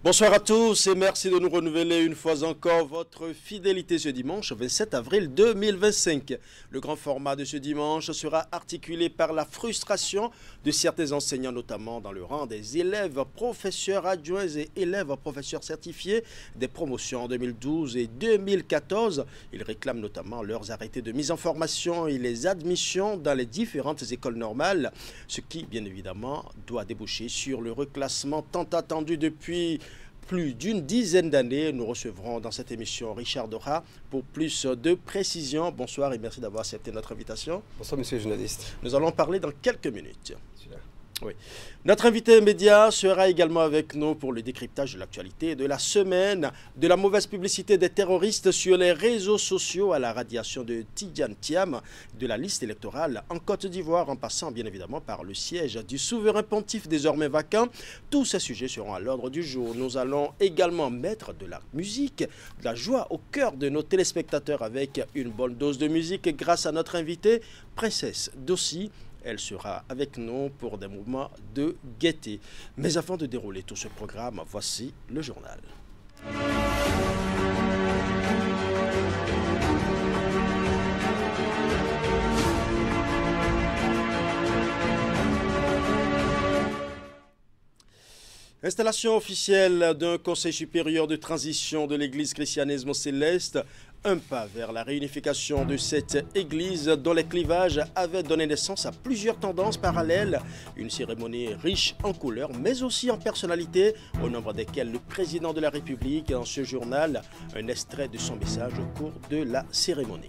Bonsoir à tous et merci de nous renouveler une fois encore votre fidélité ce dimanche 27 avril 2025. Le grand format de ce dimanche sera articulé par la frustration de certains enseignants, notamment dans le rang des élèves professeurs adjoints et élèves professeurs certifiés des promotions en 2012 et 2014. Ils réclament notamment leurs arrêtés de mise en formation et les admissions dans les différentes écoles normales, ce qui, bien évidemment, doit déboucher sur le reclassement tant attendu depuis plus d'une dizaine d'années. Nous recevrons dans cette émission Richard Dora pour plus de précisions. Bonsoir et merci d'avoir accepté notre invitation. Bonsoir monsieur le journaliste. Nous allons parler dans quelques minutes. Oui. Notre invité média sera également avec nous pour le décryptage de l'actualité de la semaine, de la mauvaise publicité des terroristes sur les réseaux sociaux à la radiation de Tidjane Thiam, de la liste électorale en Côte d'Ivoire, en passant bien évidemment par le siège du souverain pontife désormais vacant. Tous ces sujets seront à l'ordre du jour. Nous allons également mettre de la musique, de la joie au cœur de nos téléspectateurs avec une bonne dose de musique grâce à notre invitée, Princesse Dossi. Elle sera avec nous pour des moments de gaieté. Mais avant de dérouler tout ce programme, voici le journal. Installation officielle d'un conseil supérieur de transition de l'église Christianisme Céleste. Un pas vers la réunification de cette église dont les clivages avaient donné naissance à plusieurs tendances parallèles. Une cérémonie riche en couleurs mais aussi en personnalités, au nombre desquelles le président de la République dans ce journal, un extrait de son message au cours de la cérémonie.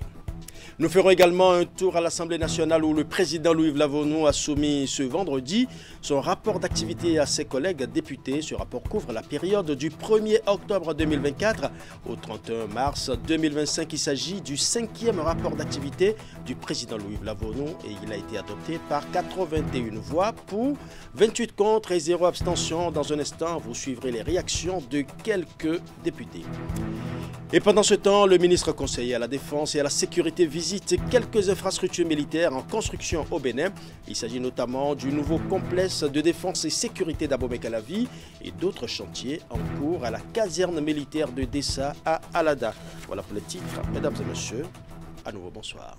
Nous ferons également un tour à l'Assemblée nationale où le président Louis Vlavonou a soumis ce vendredi son rapport d'activité à ses collègues députés. Ce rapport couvre la période du 1er octobre 2024 au 31 mars 2025. Il s'agit du 5e rapport d'activité du président Louis Vlavonou et il a été adopté par 81 voix pour, 28 contre et 0 abstention. Dans un instant, vous suivrez les réactions de quelques députés. Et pendant ce temps, le ministre conseiller à la Défense et à la Sécurité visite quelques infrastructures militaires en construction au Bénin. Il s'agit notamment du nouveau complexe de défense et sécurité d'Abomey-Calavi et d'autres chantiers en cours à la caserne militaire de Dessa à Alada. Voilà pour les titres. Mesdames et messieurs, à nouveau bonsoir.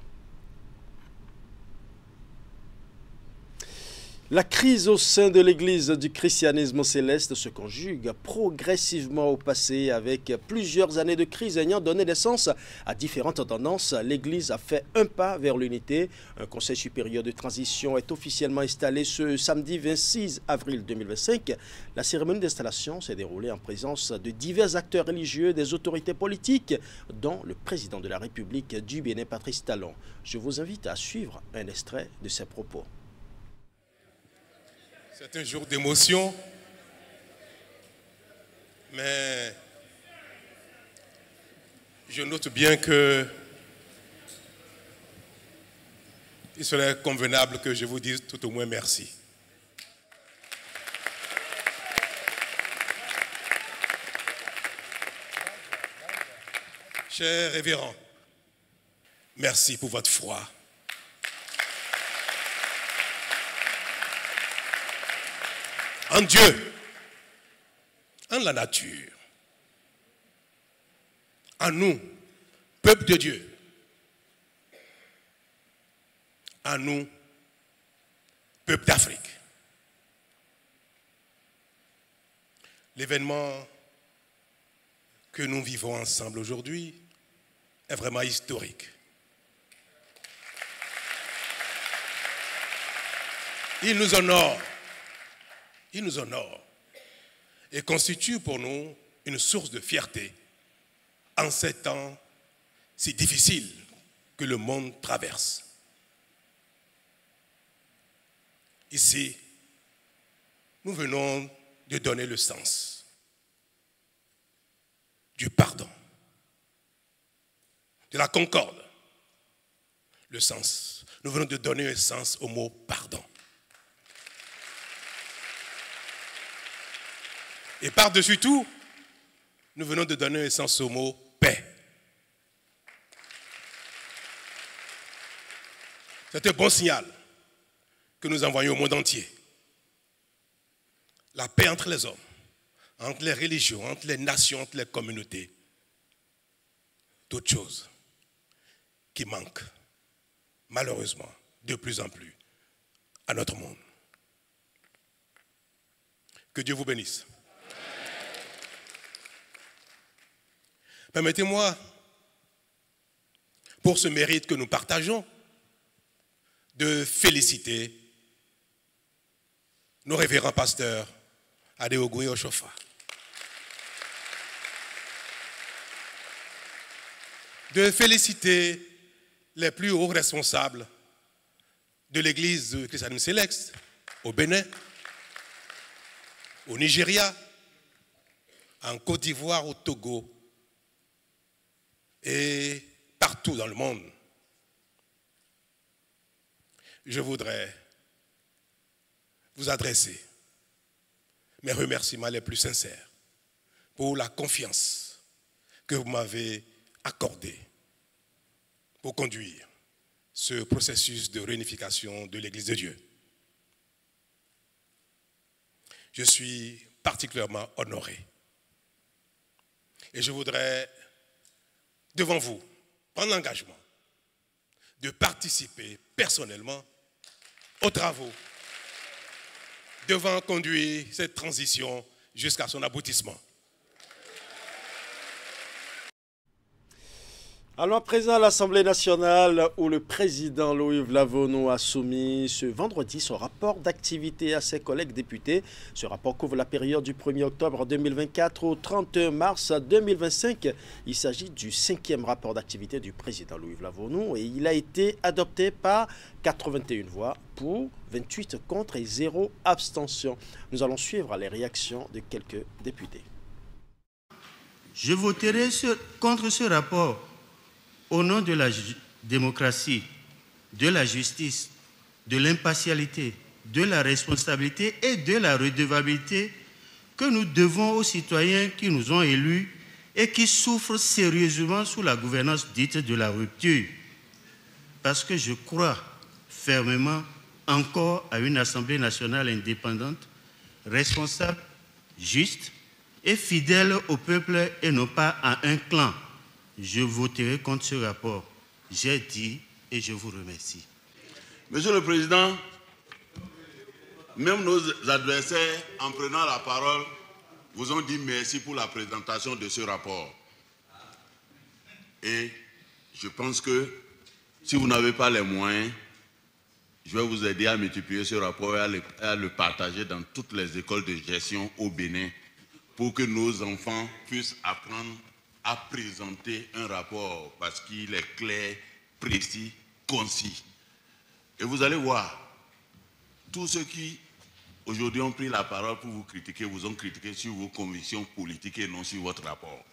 La crise au sein de l'église du christianisme céleste se conjugue progressivement au passé avec plusieurs années de crise ayant donné naissance à différentes tendances. L'église a fait un pas vers l'unité. Un conseil supérieur de transition est officiellement installé ce samedi 26 avril 2025. La cérémonie d'installation s'est déroulée en présence de divers acteurs religieux, des autorités politiques, dont le président de la République du Bénin, Patrice Talon. Je vous invite à suivre un extrait de ses propos. C'est un jour d'émotion, mais je note bien que il serait convenable que je vous dise tout au moins merci. Chers révérends, merci pour votre foi. En Dieu, en la nature, en nous, peuple de Dieu, en nous, peuple d'Afrique. L'événement que nous vivons ensemble aujourd'hui est vraiment historique. Il nous honore. Il nous honore et constitue pour nous une source de fierté en ces temps si difficiles que le monde traverse. Ici, nous venons de donner le sens du pardon, de la concorde, le sens. Nous venons de donner un sens au mot pardon. Et par-dessus tout, nous venons de donner un sens au mot paix. C'est un bon signal que nous envoyons au monde entier. La paix entre les hommes, entre les religions, entre les nations, entre les communautés. D'autres choses qui manquent, malheureusement, de plus en plus à notre monde. Que Dieu vous bénisse. Permettez-moi, pour ce mérite que nous partageons, de féliciter nos révérends pasteurs Adeogou et Oshofa. De féliciter les plus hauts responsables de l'Église christianisme céleste au Bénin, au Nigeria, en Côte d'Ivoire, au Togo et partout dans le monde. Je voudrais vous adresser mes remerciements les plus sincères pour la confiance que vous m'avez accordée pour conduire ce processus de réunification de l'Église de Dieu. Je suis particulièrement honoré. Et je voudrais, devant vous, prendre l'engagement de participer personnellement aux travaux devant conduire cette transition jusqu'à son aboutissement. Allons à présent à l'Assemblée nationale où le président Louis Vlavono a soumis ce vendredi son rapport d'activité à ses collègues députés. Ce rapport couvre la période du 1er octobre 2024 au 31 mars 2025. Il s'agit du 5e rapport d'activité du président Louis Vlavono et il a été adopté par 81 voix pour, 28 contre et 0 abstention. Nous allons suivre les réactions de quelques députés. Je voterai contre ce rapport au nom de la démocratie, de la justice, de l'impartialité, de la responsabilité et de la redevabilité que nous devons aux citoyens qui nous ont élus et qui souffrent sérieusement sous la gouvernance dite de la rupture. Parce que je crois fermement encore à une Assemblée nationale indépendante, responsable, juste et fidèle au peuple et non pas à un clan. Je voterai contre ce rapport. J'ai dit et je vous remercie. Monsieur le Président, même nos adversaires, en prenant la parole, vous ont dit merci pour la présentation de ce rapport. Et je pense que si vous n'avez pas les moyens, je vais vous aider à multiplier ce rapport et à le partager dans toutes les écoles de gestion au Bénin pour que nos enfants puissent apprendre à présenter un rapport parce qu'il est clair, précis, concis. Et vous allez voir, tous ceux qui aujourd'hui ont pris la parole pour vous critiquer, vous ont critiqué sur vos convictions politiques et non sur votre rapport.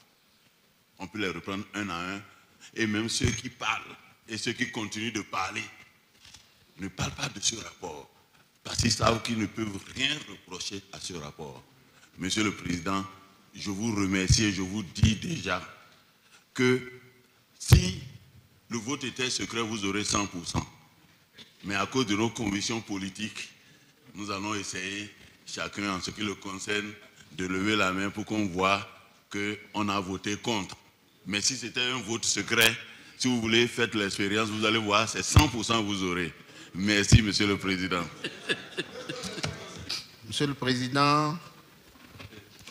On peut les reprendre un à un. Et même ceux qui parlent et ceux qui continuent de parler ne parlent pas de ce rapport parce qu'ils savent qu'ils ne peuvent rien reprocher à ce rapport. Monsieur le Président, je vous remercie et je vous dis déjà que si le vote était secret, vous aurez 100%. Mais à cause de nos convictions politiques, nous allons essayer, chacun en ce qui le concerne, de lever la main pour qu'on voit qu'on a voté contre. Mais si c'était un vote secret, si vous voulez, faites l'expérience, vous allez voir, c'est 100% vous aurez. Merci, Monsieur le Président. Monsieur le Président,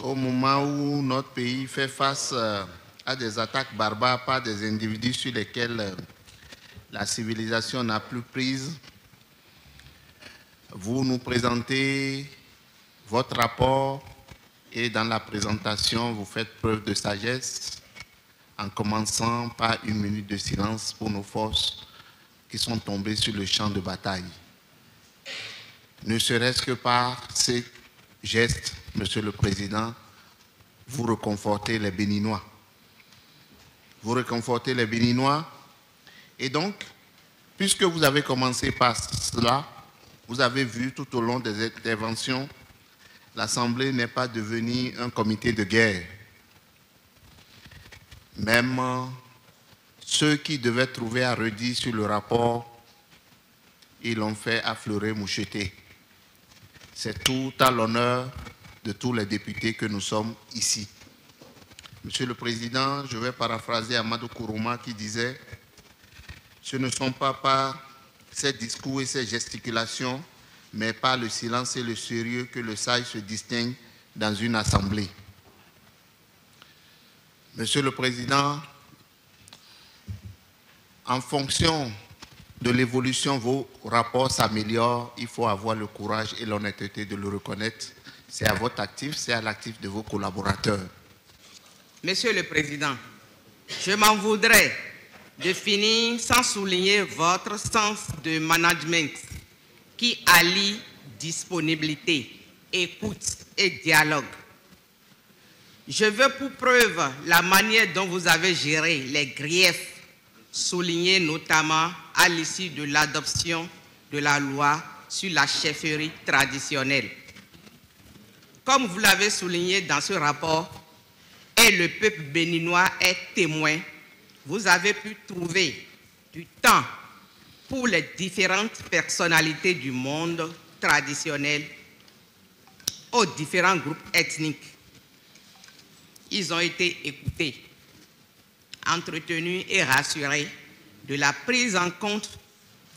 au moment où notre pays fait face à des attaques barbares par des individus sur lesquels la civilisation n'a plus prise, vous nous présentez votre rapport et dans la présentation, vous faites preuve de sagesse en commençant par une minute de silence pour nos forces qui sont tombées sur le champ de bataille. Ne serait-ce que par ces gestes, Monsieur le Président, vous réconfortez les Béninois. Vous réconfortez les Béninois. Et donc, puisque vous avez commencé par cela, vous avez vu tout au long des interventions, l'Assemblée n'est pas devenue un comité de guerre. Même ceux qui devaient trouver à redire sur le rapport, ils l'ont fait affleurer, moucheter. C'est tout à l'honneur de tous les députés que nous sommes ici. Monsieur le Président, je vais paraphraser Amadou Kourouma qui disait « Ce ne sont pas par ces discours et ces gesticulations, mais par le silence et le sérieux que le sage se distingue dans une assemblée. » Monsieur le Président, en fonction de l'évolution, vos rapports s'améliorent. Il faut avoir le courage et l'honnêteté de le reconnaître. C'est à votre actif, c'est à l'actif de vos collaborateurs. Monsieur le Président, je m'en voudrais de finir sans souligner votre sens de management qui allie disponibilité, écoute et dialogue. Je veux pour preuve la manière dont vous avez géré les griefs soulignés notamment à l'issue de l'adoption de la loi sur la chefferie traditionnelle. Comme vous l'avez souligné dans ce rapport, et le peuple béninois est témoin, vous avez pu trouver du temps pour les différentes personnalités du monde traditionnel aux différents groupes ethniques. Ils ont été écoutés, entretenus et rassurés de la prise en compte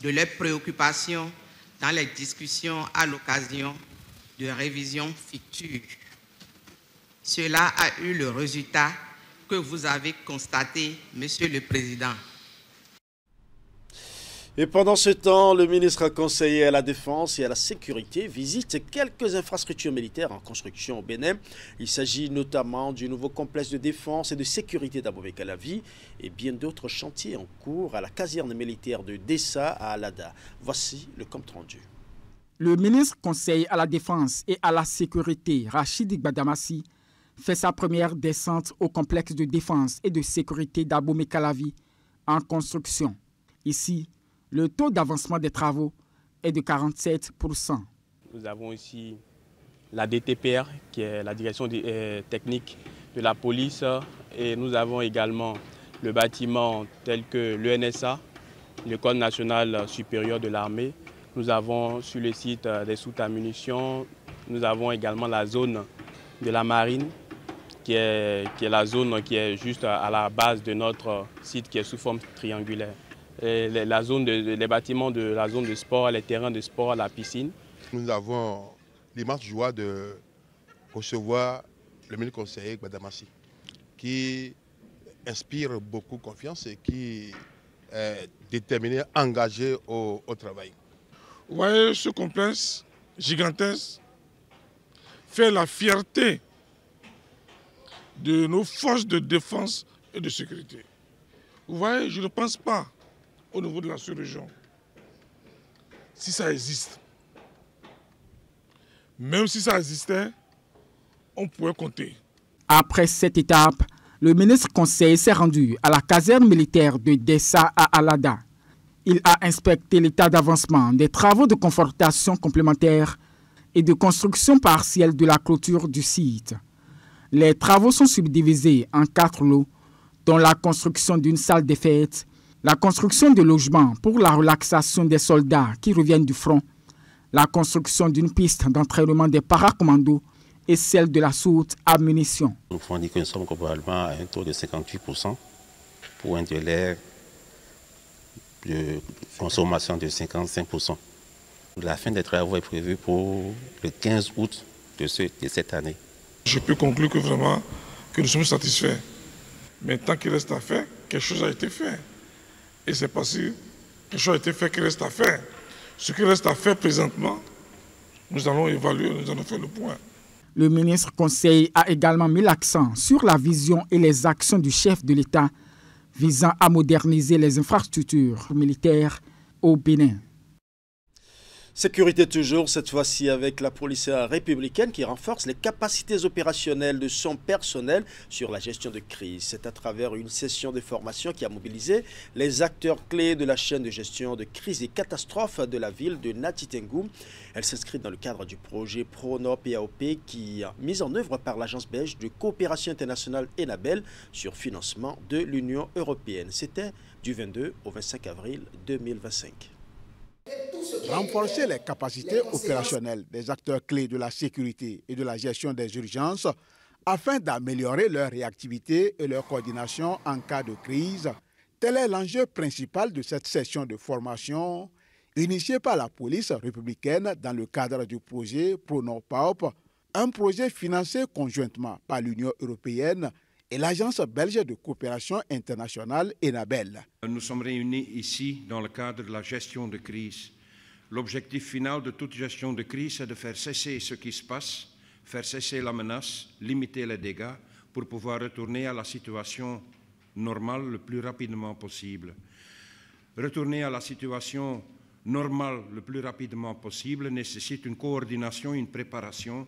de leurs préoccupations dans les discussions à l'occasion de révisions futures. Cela a eu le résultat que vous avez constaté, Monsieur le Président. Et pendant ce temps, le ministre conseiller à la Défense et à la Sécurité visite quelques infrastructures militaires en construction au Bénin. Il s'agit notamment du nouveau complexe de défense et de sécurité d'Abomey-Calavi et bien d'autres chantiers en cours à la caserne militaire de Dessa à Alada. Voici le compte rendu. Le ministre conseiller à la Défense et à la Sécurité, Rachid Gbadamassi, fait sa première descente au complexe de défense et de sécurité d'Abomey-Calavi en construction. Ici, le taux d'avancement des travaux est de 47%. Nous avons ici la DTPR, qui est la direction technique de la police, et nous avons également le bâtiment tel que l'ENSA, l'École nationale supérieure de l'armée. Nous avons sur le site des soutes à munitions, nous avons également la zone de la marine, qui est la zone qui est juste à la base de notre site qui est sous forme triangulaire. Et les bâtiments de la zone de sport, les terrains de sport, la piscine. Nous avons l'immense joie de recevoir le ministre conseiller Gbadamassi, qui inspire beaucoup confiance et qui est déterminé, engagé au travail. Vous voyez, ce complexe gigantesque fait la fierté de nos forces de défense et de sécurité. Vous voyez, je ne pense pas au niveau de la sous-région, si ça existe. Même si ça existait, on pourrait compter. Après cette étape, le ministre conseiller s'est rendu à la caserne militaire de Dessa à Alada. Il a inspecté l'état d'avancement des travaux de confortation complémentaire et de construction partielle de la clôture du site. Les travaux sont subdivisés en 4 lots, dont la construction d'une salle des fêtes, la construction de logements pour la relaxation des soldats qui reviennent du front, la construction d'une piste d'entraînement des paracommandos et celle de la soute à munitions. Nous pouvons dire que nous sommes probablement à un taux de 58% pour un délai de consommation de 55%. La fin des travaux est prévue pour le 15 août de cette année. Je peux conclure que vraiment que nous sommes satisfaits. Mais tant qu'il reste à faire, quelque chose a été fait. Et c'est pas si quelque chose a été fait qu'il reste à faire. Ce qui reste à faire présentement, nous allons évaluer, nous allons faire le point. Le ministre conseiller a également mis l'accent sur la vision et les actions du chef de l'État visant à moderniser les infrastructures militaires au Bénin. Sécurité toujours, cette fois-ci avec la police républicaine qui renforce les capacités opérationnelles de son personnel sur la gestion de crise. C'est à travers une session de formation qui a mobilisé les acteurs clés de la chaîne de gestion de crise et catastrophes de la ville de Nati Tengou. Elle s'inscrit dans le cadre du projet PRONO-PAOP qui est mis en œuvre par l'agence belge de coopération internationale ENABEL sur financement de l'Union européenne. C'était du 22 au 25 avril 2025. Et tout ce renforcer les capacités opérationnelles des acteurs clés de la sécurité et de la gestion des urgences afin d'améliorer leur réactivité et leur coordination en cas de crise. Tel est l'enjeu principal de cette session de formation initiée par la police républicaine dans le cadre du projet ProNorPaop, un projet financé conjointement par l'Union européenne et l'Agence belge de coopération internationale ENABEL. Nous sommes réunis ici dans le cadre de la gestion de crise. L'objectif final de toute gestion de crise, c'est de faire cesser ce qui se passe, faire cesser la menace, limiter les dégâts pour pouvoir retourner à la situation normale le plus rapidement possible. Retourner à la situation normale le plus rapidement possible nécessite une coordination, une préparation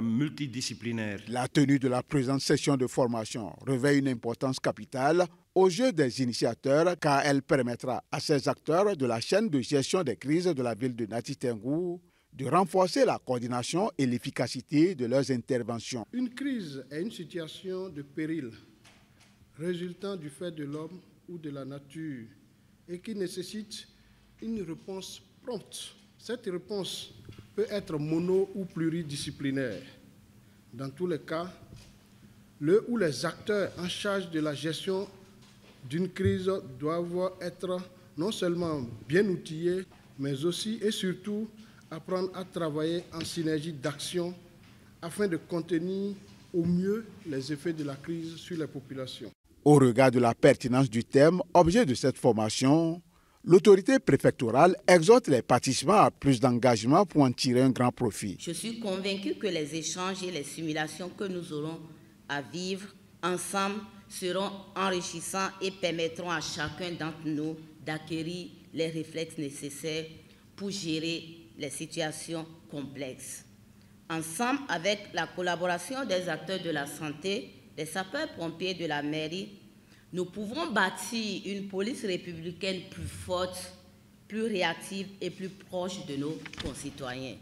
multidisciplinaire. La tenue de la présente session de formation revêt une importance capitale aux yeux des initiateurs car elle permettra à ces acteurs de la chaîne de gestion des crises de la ville de Nati Tengou de renforcer la coordination et l'efficacité de leurs interventions. Une crise est une situation de péril résultant du fait de l'homme ou de la nature et qui nécessite une réponse prompte. Cette réponse peut être mono ou pluridisciplinaire. Dans tous les cas, le ou les acteurs en charge de la gestion d'une crise doivent être non seulement bien outillés, mais aussi et surtout apprendre à travailler en synergie d'action afin de contenir au mieux les effets de la crise sur les populations. Au regard de la pertinence du thème, objet de cette formation, l'autorité préfectorale exhorte les participants à plus d'engagement pour en tirer un grand profit. Je suis convaincue que les échanges et les simulations que nous aurons à vivre ensemble seront enrichissants et permettront à chacun d'entre nous d'acquérir les réflexes nécessaires pour gérer les situations complexes. Ensemble, avec la collaboration des acteurs de la santé, des sapeurs-pompiers de la mairie, nous pouvons bâtir une police républicaine plus forte, plus réactive et plus proche de nos concitoyens.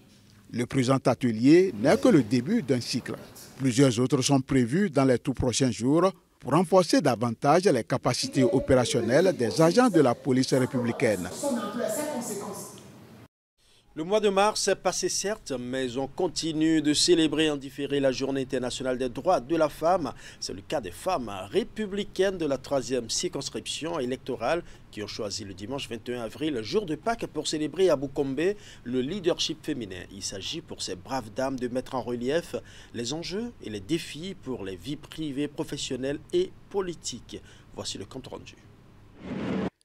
Le présent atelier n'est que le début d'un cycle. Plusieurs autres sont prévus dans les tout prochains jours pour renforcer davantage les capacités opérationnelles des agents de la police républicaine. Le mois de mars est passé certes, mais on continue de célébrer en différé la Journée internationale des droits de la femme. C'est le cas des femmes républicaines de la 3e circonscription électorale qui ont choisi le dimanche 21 avril, jour de Pâques, pour célébrer à Boukombe le leadership féminin. Il s'agit pour ces braves dames de mettre en relief les enjeux et les défis pour les vies privées, professionnelles et politiques. Voici le compte rendu.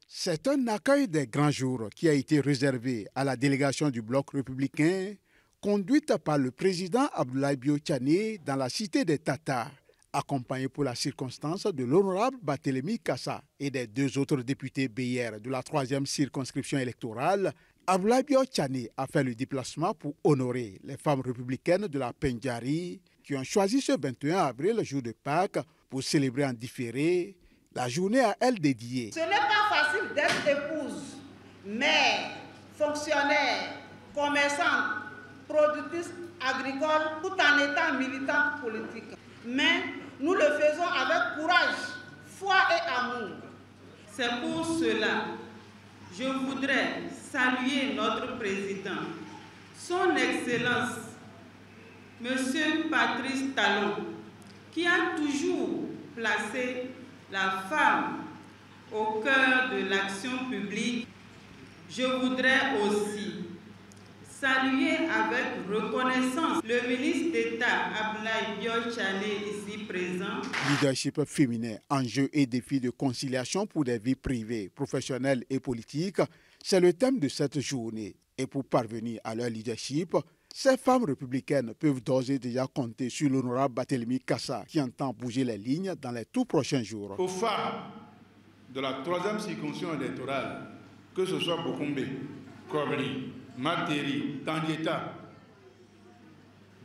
C'est un accueil des grands jours qui a été réservé à la délégation du Bloc républicain, conduite par le président Abdoulaye Bio-Tchane dans la cité des Tatars, accompagné pour la circonstance de l'honorable Barthélémy Kassa et des deux autres députés BR de la 3e circonscription électorale. Abdoulaye Bio-Tchane a fait le déplacement pour honorer les femmes républicaines de la Pendjari qui ont choisi ce 21 avril, jour de Pâques, pour célébrer en différé la journée à elles dédiée. Ce n'est pas facile d'être épouse, mère, fonctionnaire, commerçante, productrice agricole, tout en étant militante politique. Mais nous le faisons avec courage, foi et amour. C'est pour cela que je voudrais saluer notre président, son Excellence, M. Patrice Talon, qui a toujours placé la femme au cœur de l'action publique. Je voudrais aussi saluer avec reconnaissance le ministre d'État Abdoulaye Bio-Tchane ici présent. Leadership féminin, enjeux et défis de conciliation pour des vies privées, professionnelles et politiques, c'est le thème de cette journée. Et pour parvenir à leur leadership, ces femmes républicaines peuvent d'ores et déjà compter sur l'honorable Barthélémy Kassa qui entend bouger les lignes dans les tout prochains jours. Aux femmes de la 3e circonscription électorale, que ce soit Boukombe, Kobri, Materi, Tandieta,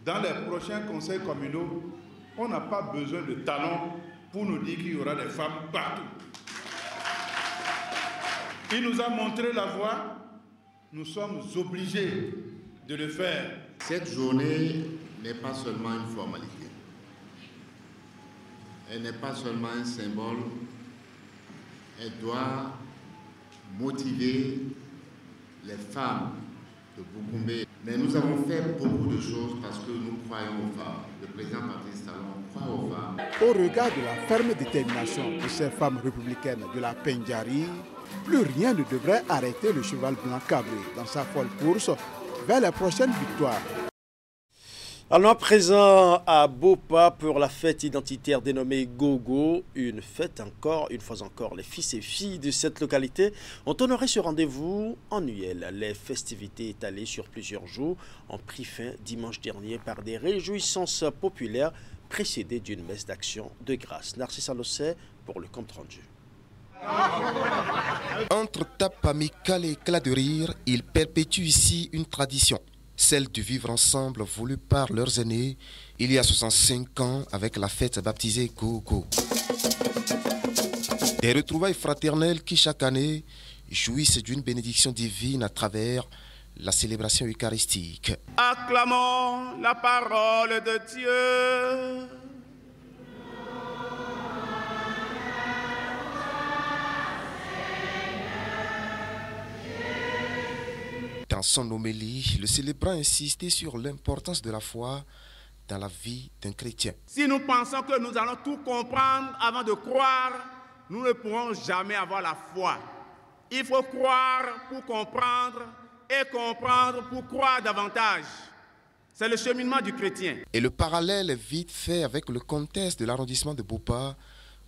dans les prochains conseils communaux, on n'a pas besoin de talons pour nous dire qu'il y aura des femmes partout. Il nous a montré la voie, nous sommes obligés de le faire. Cette journée n'est pas seulement une formalité. Elle n'est pas seulement un symbole. Elle doit motiver les femmes de Boukoumbe. Mais nous avons fait beaucoup de choses parce que nous croyons aux femmes. Le président Patrice Talon croit aux femmes. Au regard de la ferme détermination de ces femmes républicaines de la Pendjari, plus rien ne devrait arrêter le cheval blanc cabré dans sa folle course vers la prochaine victoire. Alors présent à Bopa pour la fête identitaire dénommée Gogo, une fois encore, les fils et filles de cette localité ont honoré ce rendez-vous annuel. Les festivités étalées sur plusieurs jours ont pris fin dimanche dernier par des réjouissances populaires précédées d'une messe d'action de grâce. Narcisse Alossé pour le compte rendu. Entre tape amicale et éclat de rire, ils perpétuent ici une tradition. Celle du vivre ensemble voulue par leurs aînés il y a 65 ans avec la fête baptisée Gogo. Des retrouvailles fraternelles qui chaque année jouissent d'une bénédiction divine à travers la célébration eucharistique. Acclamons la parole de Dieu. Dans son homélie, le célébrant insistait sur l'importance de la foi dans la vie d'un chrétien. Si nous pensons que nous allons tout comprendre avant de croire, nous ne pourrons jamais avoir la foi. Il faut croire pour comprendre et comprendre pour croire davantage. C'est le cheminement du chrétien. Et le parallèle est vite fait avec le contexte de l'arrondissement de Bopa,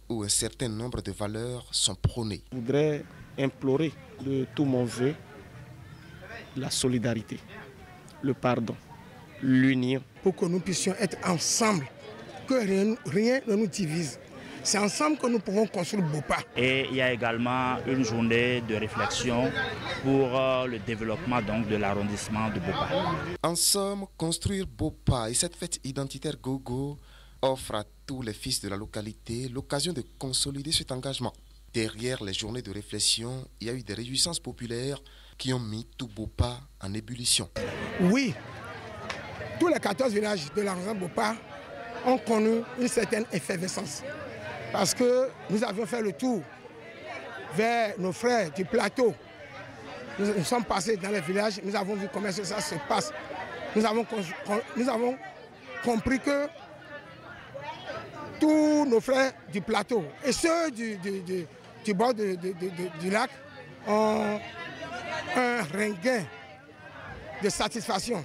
où un certain nombre de valeurs sont prônées. Je voudrais implorer de tout mon vœu la solidarité, le pardon, l'union. Pour que nous puissions être ensemble, que rien ne nous divise. C'est ensemble que nous pouvons construire Bopa. Et il y a également une journée de réflexion pour le développement donc, de l'arrondissement de Bopa. En somme, construire Bopa et cette fête identitaire Gogo offre à tous les fils de la localité l'occasion de consolider cet engagement. Derrière les journées de réflexion, il y a eu des réjouissances populaires qui ont mis tout Bopa en ébullition. Oui, tous les 14 villages de l'arrondissement Bopa ont connu une certaine effervescence. Parce que nous avions fait le tour vers nos frères du plateau. Nous sommes passés dans les villages, nous avons vu comment ça se passe. Nous avons compris que tous nos frères du plateau et ceux du bord du lac ont un regain de satisfaction,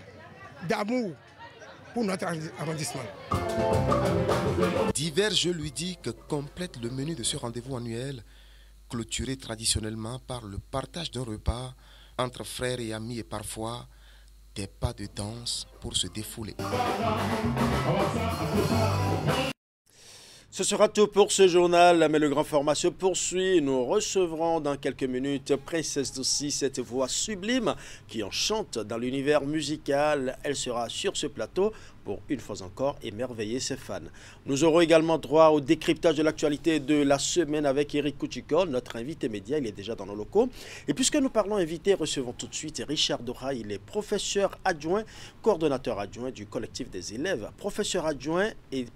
d'amour pour notre arrondissement. Divers jeux ludiques complètent le menu de ce rendez-vous annuel, clôturé traditionnellement par le partage d'un repas entre frères et amis et parfois des pas de danse pour se défouler. Ce sera tout pour ce journal, mais le grand format se poursuit. Nous recevrons dans quelques minutes Princesse Dossi, cette voix sublime qui enchante dans l'univers musical. Elle sera sur ce plateau pour une fois encore émerveiller ses fans. Nous aurons également droit au décryptage de l'actualité de la semaine avec Eric Kouchikol, notre invité média. Il est déjà dans nos locaux. Et puisque nous parlons invité, recevons tout de suite Richard Dora. Il est professeur adjoint, coordonnateur adjoint du collectif des élèves, professeur adjoint et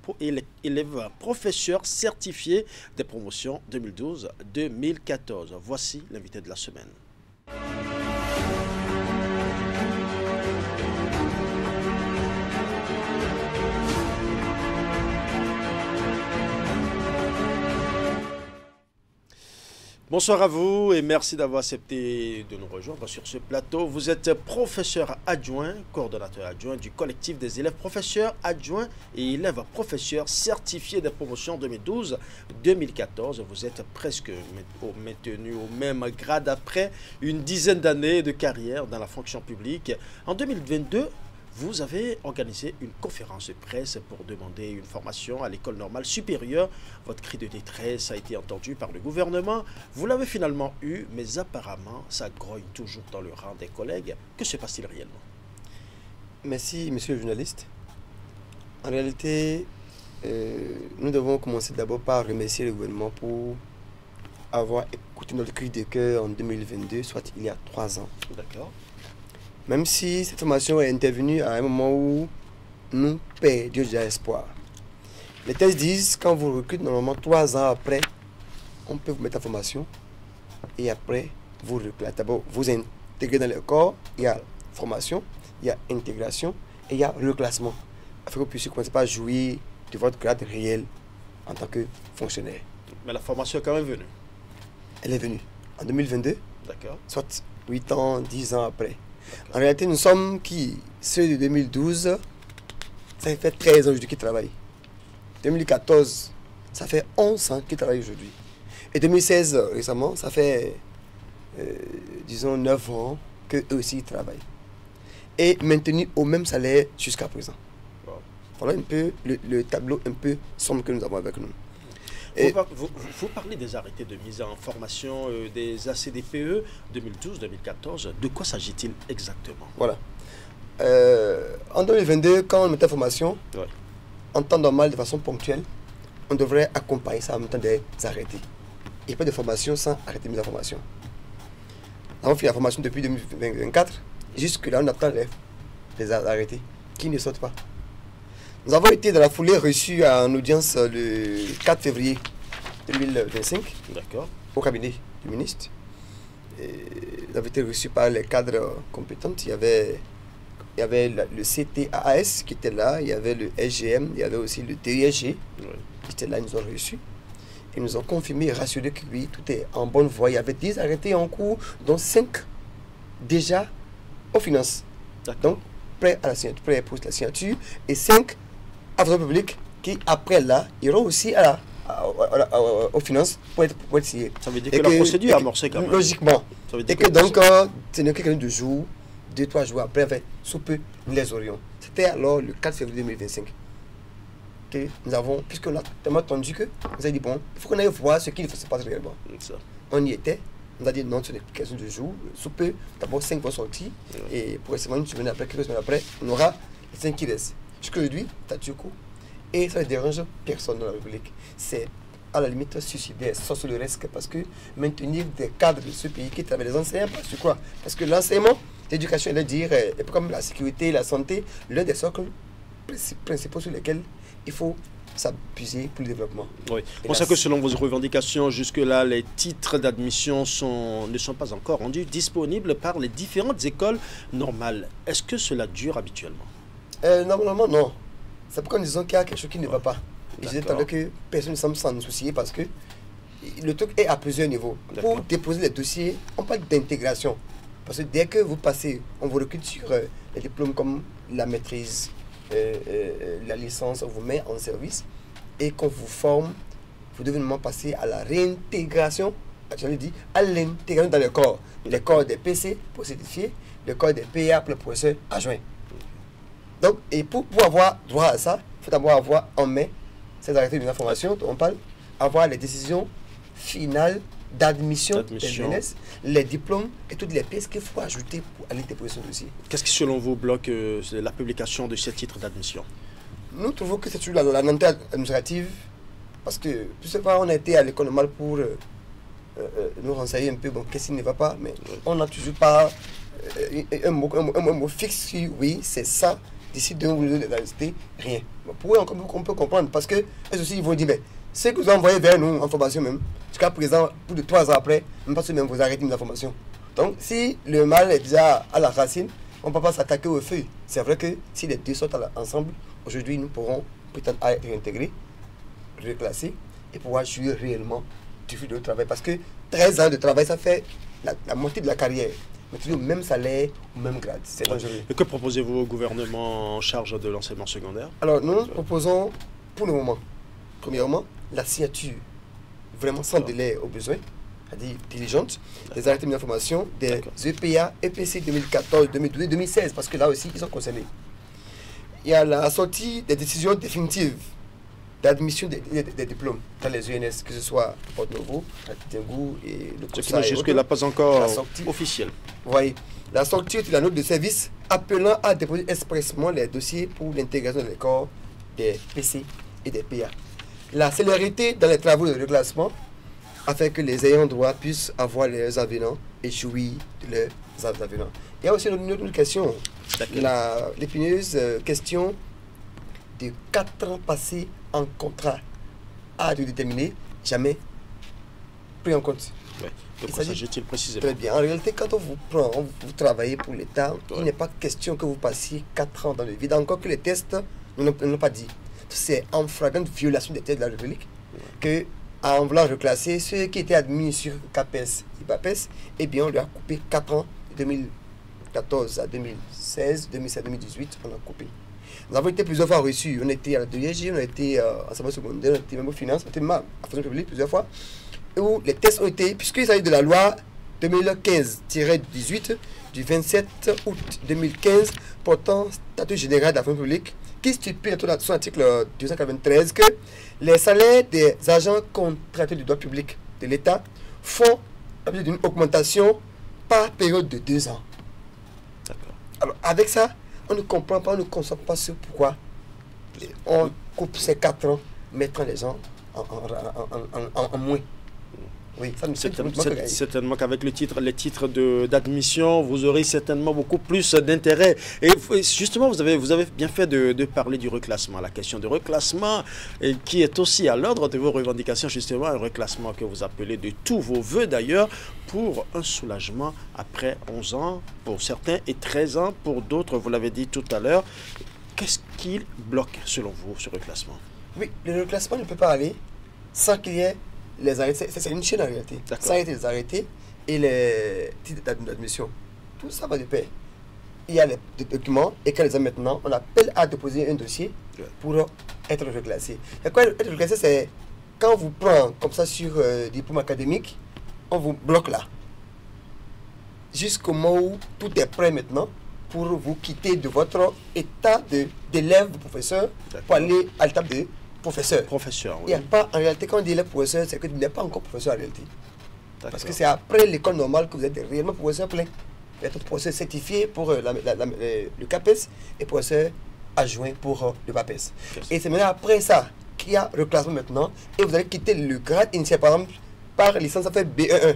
élève professeur certifié des promotions 2012-2014. Voici l'invité de la semaine. Bonsoir à vous et merci d'avoir accepté de nous rejoindre sur ce plateau. Vous êtes professeur adjoint, coordonnateur adjoint du collectif des élèves professeurs adjoints et élèves professeurs certifiés des promotions 2012-2014. Vous êtes presque maintenu au même grade après une dizaine d'années de carrière dans la fonction publique. En 2022, vous avez organisé une conférence de presse pour demander une formation à l'école normale supérieure. Votre cri de détresse a été entendu par le gouvernement. Vous l'avez finalement eu, mais apparemment, ça grogne toujours dans le rang des collègues. Que se passe-t-il réellement? Merci, monsieur le journaliste. En réalité, nous devons commencer d'abord par remercier le gouvernement pour avoir écouté notre cri de cœur en 2022, soit il y a 3 ans. D'accord. Même si cette formation est intervenue à un moment où nous perdions déjà espoir. Les thèses disent quand vous recrutez normalement 3 ans après, on peut vous mettre en formation et après vous recrutez. D'abord, vous intégrés dans le corps, il y a formation, il y a intégration et il y a reclassement. Afin que vous puissiez commencer par jouir de votre grade réel en tant que fonctionnaire. Mais la formation est quand même venue. Elle est venue en 2022, soit 8 ans, 10 ans après. En réalité, nous sommes ceux de 2012, ça fait 13 ans aujourd'hui qu'ils travaillent. 2014, ça fait 11 ans qu'ils travaillent aujourd'hui. Et 2016, récemment, ça fait, disons, 9 ans qu'eux aussi ils travaillent. Et maintenus au même salaire jusqu'à présent. Voilà un peu le tableau un peu sombre que nous avons avec nous. Vous parlez des arrêtés de mise en formation des ACDPE 2012-2014. De quoi s'agit-il exactement? Voilà. En 2022, quand on mettait en formation, en temps normal, de façon ponctuelle, on devrait accompagner ça en même temps des arrêtés. Il n'y a pas de formation sans arrêter de mise en formation. Nous avons fait la formation depuis 2024. Jusque-là, on attend les arrêtés qui ne sortent pas. Nous avons été dans la foulée reçus en audience le 4 février 2025 au cabinet du ministre. Nous avons été reçus par les cadres compétents. Il y avait le CTAAS qui était là, il y avait le SGM, il y avait aussi le DISG qui était là, ils nous ont reçus. Ils nous ont confirmé et rassuré que oui, tout est en bonne voie. Il y avait 10 arrêtés en cours, dont 5 déjà aux finances. Donc, prêt pour la signature, et 5 à la publique qui, après là, iront aussi aux finances pour être signés. Ça veut dire que la procédure est amorcée quand même. Logiquement. Ça veut dire et que donc, ce n'est que quelques 2 jours, 2-3 jours après, enfin, sous peu, nous les aurions. C'était alors le 4 février 2025 que nous avons, puisqu'on a tellement attendu que nous avons dit, bon, il faut qu'on aille voir ce qu'il faut se passer réellement. On y était. On a dit non, ce n'est plus question de jours. Sous peu, d'abord 5 vont sortir. Et progressivement, une semaine après, quelques semaines après, on aura les 5 qui restent. Jusqu'aujourd'hui, statu quo. Et ça ne dérange personne dans la République. C'est à la limite suicidaire, sorcelleresque, parce que maintenir des cadres de ce pays qui travaillent les enseignants, parce que quoi? Parce que l'enseignement, l'éducation, elle dire, et comme la sécurité, la santé, l'un des socles principaux sur lesquels il faut s'appuyer pour le développement. Oui. On sait que selon vos revendications, jusque-là, les titres d'admission ne sont pas encore rendus disponibles par les différentes écoles normales. Est-ce que cela dure habituellement? Normalement, non. C'est pourquoi nous disons qu'il y a quelque chose qui ne va pas. Je disais tout à l'heure que personne ne semble s'en soucier parce que le truc est à plusieurs niveaux. Pour déposer les dossiers, on parle d'intégration. Parce que dès que vous passez, on vous recrute sur les diplômes comme la maîtrise, la licence, on vous met en service et qu'on vous forme, vous devez normalement passer à la réintégration, j'allais dire, à l'intégration dans le corps. Le corps des PC pour certifier, le corps des PA pour le professeur adjoint. Donc, et pour avoir droit à ça, il faut d'abord avoir en main ces arrêtés de formation, on parle, avoir les décisions finales d'admission des jeunesse, les diplômes et toutes les pièces qu'il faut ajouter pour aller déposer son dossier. Qu'est-ce qui, selon vous, bloque la publication de ces titres d'admission? Nous trouvons que c'est toujours la lenteur administrative, parce que, je sais pas, on a été à l'école normale pour nous renseigner un peu, bon, qu'est-ce qui ne va pas, mais on n'a toujours pas un mot fixe sur, oui, c'est ça, d'ici 2 ou 2 de la cité, rien. Pour eux, on peut comprendre, parce que, eux aussi, ils vont dire, mais ce que vous envoyez vers nous en formation même, jusqu'à présent, plus de 3 ans après, même pas même vous arrêtez la formation. Donc, si le mal est déjà à la racine, on ne peut pas s'attaquer au feu. C'est vrai que si les deux sortent ensemble, aujourd'hui, nous pourrons prétendre à être réintégrés, reclassés et pouvoir jouer réellement du fil de travail. Parce que 13 ans de travail, ça fait la moitié de la carrière. Mais toujours au même salaire, au même grade. C'est dangereux. Et que proposez-vous au gouvernement en charge de l'enseignement secondaire? Alors, nous proposons, pour le moment, premièrement, la signature, vraiment sans délai au besoin, c'est-à-dire diligente, des arrêtés d'information, des EPA, EPC 2014, 2012, 2016, parce que là aussi, ils sont concernés. Il y a la sortie des décisions définitives d'admission des diplômes dans les ENS, que ce soit Porto-Novo, Tengou et le Ce qui n'est jusque-là pas encore officiel. Vous voyez, la sortie de la note de service appelant à déposer expressément les dossiers pour l'intégration des corps des PC et des PA. La célérité dans les travaux de reclassement afin que les ayants droit puissent avoir leurs avenants et jouir de leurs avenants. Il y a aussi une autre question, l'épineuse question de 4 ans passés en contrat à de déterminer, jamais pris en compte. Oui. De quoi s'agit-il précisément? Très bien. En réalité, quand on vous prend, vous travaillez pour l'État, il n'est pas question que vous passiez 4 ans dans le vide. Encore que les tests ne l'ont pas dit. C'est en flagrante violation des tests de la République que, en voulant reclasser ceux qui étaient admis sur CAPES et BAPES, eh bien, on lui a coupé 4 ans, 2014 à 2016, 2017, 2018, on a coupé. Nous avons été plusieurs fois reçus. On était à la DG, on a été à l'enseignement secondaire, on était même aux finances, on était à la fonction publique plusieurs fois. Où les tests ont été, puisqu'il s'agit de la loi 2015-18 du 27 août 2015 portant statut général de la fonction publique, qui stipule dans son article 293 que les salaires des agents contractuels du droit public de l'État font l'objet d'une augmentation par période de 2 ans. Alors avec ça, on ne comprend pas, on ne conçoit pas ce pourquoi on coupe ces 4 ans, mettant les gens en moins. Oui, certainement qu'avec les titres d'admission, vous aurez certainement beaucoup plus d'intérêt. Et justement, vous avez bien fait de parler du reclassement. La question de reclassement qui est aussi à l'ordre de vos revendications, justement, un reclassement que vous appelez de tous vos voeux d'ailleurs, pour un soulagement après 11 ans pour certains et 13 ans pour d'autres, vous l'avez dit tout à l'heure. Qu'est-ce qui bloque selon vous ce reclassement? Oui, le reclassement ne peut pas aller sans qu'il y ait les arrêtés. C'est une chaîne en réalité. Ça a été les arrêtés et les titres d'admission. Tout ça va de pair. Il y a les documents et quand les a maintenant, on appelle à déposer un dossier pour être reclassé. Et quoi, être reclassé, c'est quand on vous prend comme ça sur diplôme académique, on vous bloque là. Jusqu'au moment où tout est prêt maintenant pour vous quitter de votre état d'élève, de professeur, pour aller à l'étape de professeur. Professeur, oui. Il n'y a pas, en réalité, quand on dit élève professeur, c'est que tu n'es pas encore professeur en réalité. Parce que c'est après l'école normale que vous êtes réellement professeur plein. Vous êtes professeur certifié pour le CAPES et professeur adjoint pour le BAPES. Et c'est maintenant après ça qu'il y a reclassement maintenant et vous allez quitter le grade initial, par exemple, par licence, ça fait BE1.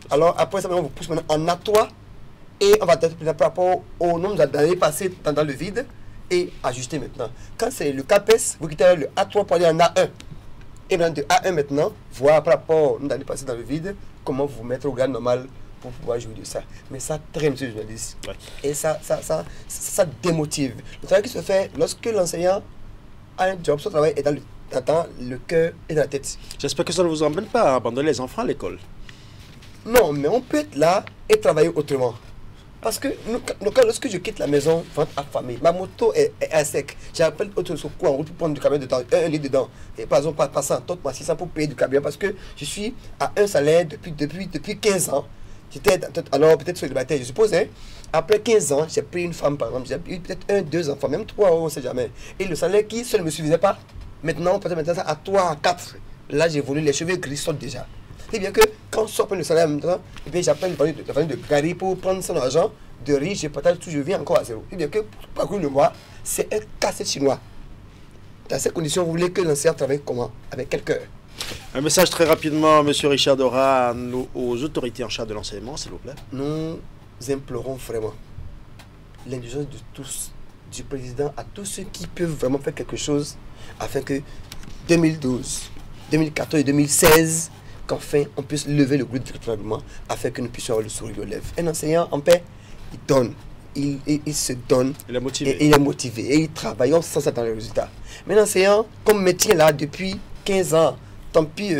Alors après ça, on vous pousse maintenant en A3 et on va être par rapport au nombre d'années passées dans le vide et ajuster maintenant. Quand c'est le CAPES, vous quittez le A3 pour aller en A1. Et maintenant de A1 maintenant, voir par rapport au nombre d'années passées dans le vide, comment vous mettre au grade normal pour pouvoir jouir de ça. Mais ça traîne, monsieur le journaliste. Ouais. Et ça démotive. Le travail qui se fait lorsque l'enseignant a un job, son travail est dans le cœur et dans la tête. J'espère que ça ne vous emmène pas à abandonner les enfants à l'école. Non, mais on peut être là et travailler autrement. Parce que lorsque je quitte la maison, vente affamée, ma moto est à sec. J'appelle autre secours en route pour prendre du camion dedans, un lit dedans. Et par exemple, passer en top, 600 pour payer du camion parce que je suis à un salaire depuis 15 ans. J'étais alors peut-être célibataire, je suppose. Hein. Après 15 ans, j'ai pris une femme par exemple. J'ai eu peut-être 1, 2 enfants, même 3, on ne sait jamais. Et le salaire qui seul ne me suffisait pas. Maintenant, peut-être maintenant ça à 3, à 4. Là, j'ai voulu, les cheveux gris sortent déjà. C'est bien que quand on sort le salaire maintenant, et bien j'appelle le famille de Gary pour prendre son argent de riz, je partage tout, je viens encore à zéro. C'est bien que pour le mois, c'est un casse chinois. Dans ces conditions, vous voulez que l'enseignant travaille comment? Avec quel cœur? Un message très rapidement, M. Richard Dora, aux autorités en charge de l'enseignement, s'il vous plaît. Nous implorons vraiment l'indulgence de tous, du président, à tous ceux qui peuvent vraiment faire quelque chose afin que 2012, 2014 et 2016, qu'enfin on puisse lever le groupe véritablement afin que nous puissions avoir le sourire aux lèvres. Un enseignant en paix, il donne, il se donne, il est motivé. Et il est motivé et il travaille, on sent ça dans les résultats. Mais l'enseignant, comme métier là depuis 15 ans, tant pis,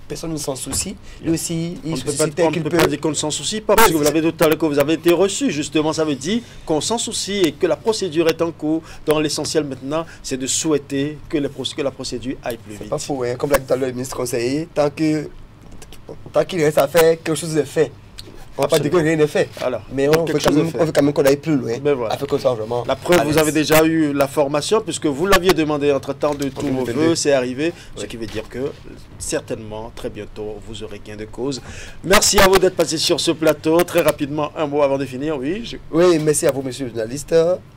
personne ne s'en soucie. Lui aussi, on ne peut pas dire qu'on ne s'en soucie pas, parce que vous l'avez dit tout à l'heure que vous avez été reçu, justement, ça veut dire qu'on s'en soucie et que la procédure est en cours. Dans l'essentiel maintenant, c'est de souhaiter que la procédure aille plus vite. C'est pas faux, hein. Comme l'a dit tout à l'heure le ministre conseiller, tant qu'il reste à faire, quelque chose est fait. On ne va pas dire que rien n'est fait. Alors, mais on veut quand même qu'on aille plus loin. Ben voilà. Afin qu'on soit vraiment. La preuve, vous avez déjà eu la formation, puisque vous l'aviez demandé entre-temps de tous vos voeux, c'est arrivé. Oui. Ce qui veut dire que certainement, très bientôt, vous aurez gain de cause. Merci à vous d'être passé sur ce plateau. Très rapidement, un mot avant de finir. Oui, oui, merci à vous, monsieur le journaliste.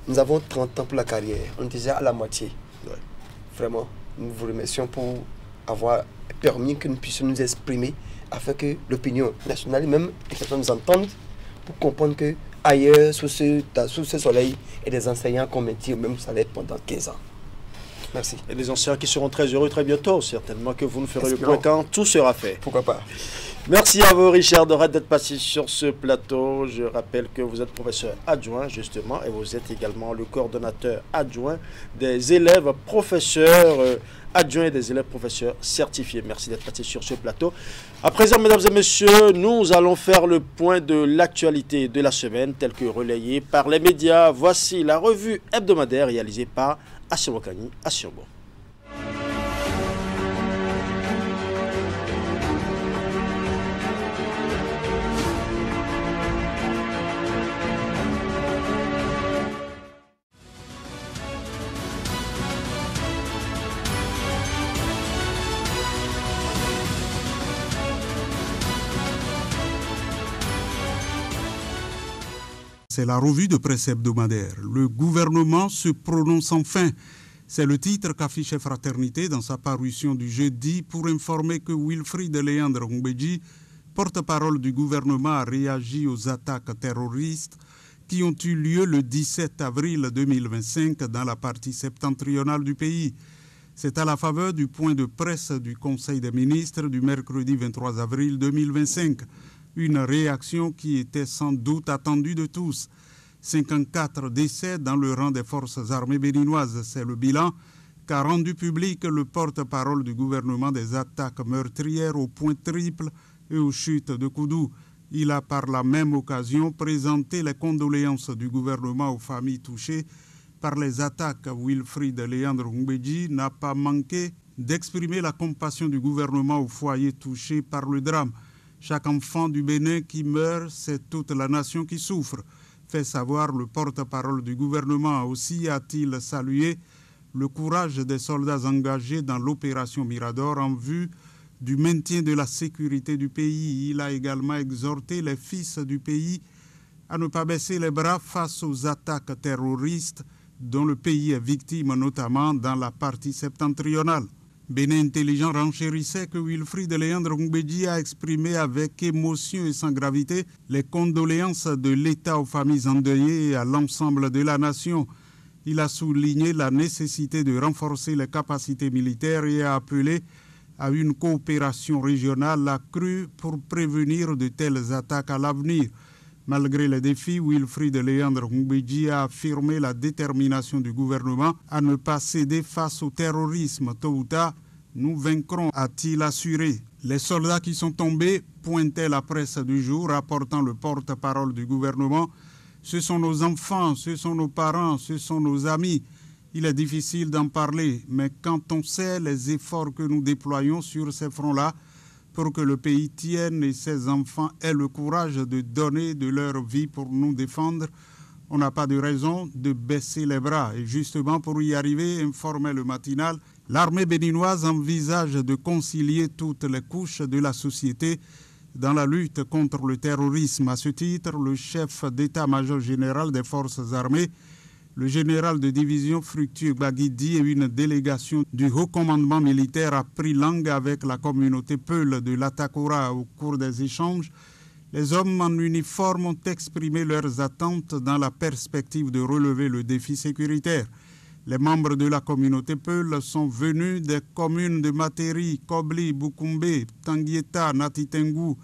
Nous avons 30 ans pour la carrière. On est déjà à la moitié. Ouais. Vraiment, nous vous remercions pour avoir permis que nous puissions nous exprimer afin que l'opinion nationale et même les personnes nous entendent pour comprendre que ailleurs, sous ce soleil, il y a des enseignants qu'on maintient au même salaire pendant 15 ans. Merci. Et des enseignants qui seront très heureux très bientôt, certainement que vous nous ferez le point quand tout sera fait. Pourquoi pas. Merci à vous, Richard Dorette, d'être passé sur ce plateau. Je rappelle que vous êtes professeur adjoint, justement, et vous êtes également le coordonnateur adjoint des élèves professeurs adjoints et des élèves professeurs certifiés. Merci d'être passé sur ce plateau. À présent, mesdames et messieurs, nous allons faire le point de l'actualité de la semaine, telle que relayée par les médias. Voici la revue hebdomadaire réalisée par Asiobokani Asiombo. C'est la revue de presse hebdomadaire. Le gouvernement se prononce enfin. C'est le titre qu'affichait Fraternité dans sa parution du jeudi pour informer que Wilfried Léandre Ngbeji, porte-parole du gouvernement, a réagi aux attaques terroristes qui ont eu lieu le 17 avril 2025 dans la partie septentrionale du pays. C'est à la faveur du point de presse du Conseil des ministres du mercredi 23 avril 2025. Une réaction qui était sans doute attendue de tous. 54 décès dans le rang des forces armées béninoises, c'est le bilan qu'a rendu public le porte-parole du gouvernement des attaques meurtrières au point triple et aux chutes de Koudou. Il a par la même occasion présenté les condoléances du gouvernement aux familles touchées par les attaques. Wilfried Léandre Ngbeji n'a pas manqué d'exprimer la compassion du gouvernement aux foyers touchés par le drame. Chaque enfant du Bénin qui meurt, c'est toute la nation qui souffre, fait savoir le porte-parole du gouvernement. Aussi a-t-il salué le courage des soldats engagés dans l'opération Mirador en vue du maintien de la sécurité du pays. Il a également exhorté les fils du pays à ne pas baisser les bras face aux attaques terroristes dont le pays est victime, notamment dans la partie septentrionale. Bénin Intelligent renchérissait que Wilfried Léandre Ngbeji a exprimé avec émotion et sans gravité les condoléances de l'État aux familles endeuillées et à l'ensemble de la nation. Il a souligné la nécessité de renforcer les capacités militaires et a appelé à une coopération régionale accrue pour prévenir de telles attaques à l'avenir. Malgré les défis, Wilfried Léandre Ngbeji a affirmé la détermination du gouvernement à ne pas céder face au terrorisme. Tôt ou tard, nous vaincrons, a-t-il assuré. Les soldats qui sont tombés, pointait la presse du jour, rapportant le porte-parole du gouvernement. Ce sont nos enfants, ce sont nos parents, ce sont nos amis. Il est difficile d'en parler, mais quand on sait les efforts que nous déployons sur ces fronts-là, pour que le pays tienne et ses enfants aient le courage de donner de leur vie pour nous défendre, on n'a pas de raison de baisser les bras. Et justement, pour y arriver, informait le matinal, l'armée béninoise envisage de concilier toutes les couches de la société dans la lutte contre le terrorisme. À ce titre, le chef d'état-major général des forces armées, le général de division Fructueux Baguidi et une délégation du haut commandement militaire a pris langue avec la communauté Peul de l'Atakora au cours des échanges. Les hommes en uniforme ont exprimé leurs attentes dans la perspective de relever le défi sécuritaire. Les membres de la communauté Peul sont venus des communes de Materi, Kobli, Bukumbe, Tanguieta, Natitengu,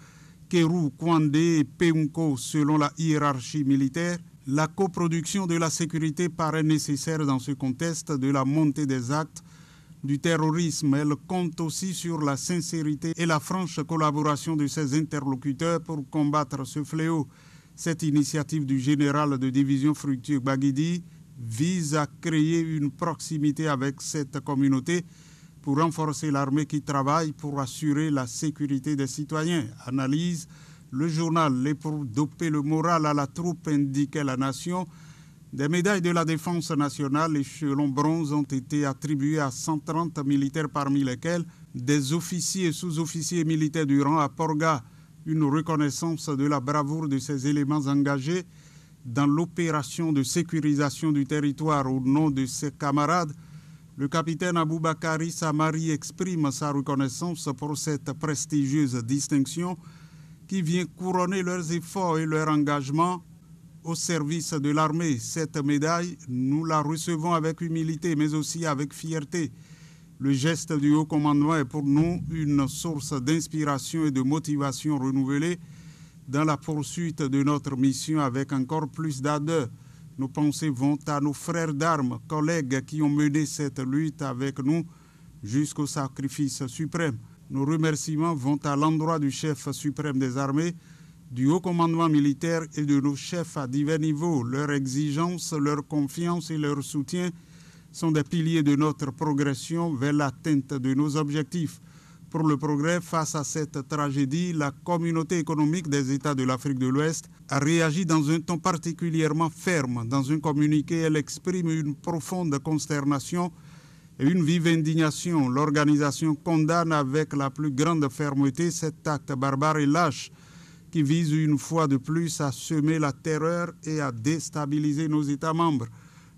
Kéru, Kwandé et Peunko selon la hiérarchie militaire. La coproduction de la sécurité paraît nécessaire dans ce contexte de la montée des actes du terrorisme. Elle compte aussi sur la sincérité et la franche collaboration de ses interlocuteurs pour combattre ce fléau. Cette initiative du général de division Fructueux Baguidi vise à créer une proximité avec cette communauté pour renforcer l'armée qui travaille pour assurer la sécurité des citoyens. Analyse le journal. Et pour doper le moral à la troupe, indiquait la nation, des médailles de la défense nationale échelon bronze ont été attribuées à 130 militaires, parmi lesquels des officiers et sous-officiers militaires du rang à Porga. Une reconnaissance de la bravoure de ces éléments engagés dans l'opération de sécurisation du territoire au nom de ses camarades. Le capitaine Aboubakari Samari exprime sa reconnaissance pour cette prestigieuse distinction qui vient couronner leurs efforts et leur engagement au service de l'armée. Cette médaille, nous la recevons avec humilité, mais aussi avec fierté. Le geste du haut commandement est pour nous une source d'inspiration et de motivation renouvelée dans la poursuite de notre mission avec encore plus d'ardeur. Nos pensées vont à nos frères d'armes, collègues qui ont mené cette lutte avec nous jusqu'au sacrifice suprême. Nos remerciements vont à l'endroit du chef suprême des armées, du haut commandement militaire et de nos chefs à divers niveaux. Leur exigence, leur confiance et leur soutien sont des piliers de notre progression vers l'atteinte de nos objectifs. Pour le progrès, face à cette tragédie, la communauté économique des États de l'Afrique de l'Ouest a réagi dans un ton particulièrement ferme. Dans un communiqué, elle exprime une profonde consternation et une vive indignation. L'organisation condamne avec la plus grande fermeté cet acte barbare et lâche qui vise une fois de plus à semer la terreur et à déstabiliser nos États membres.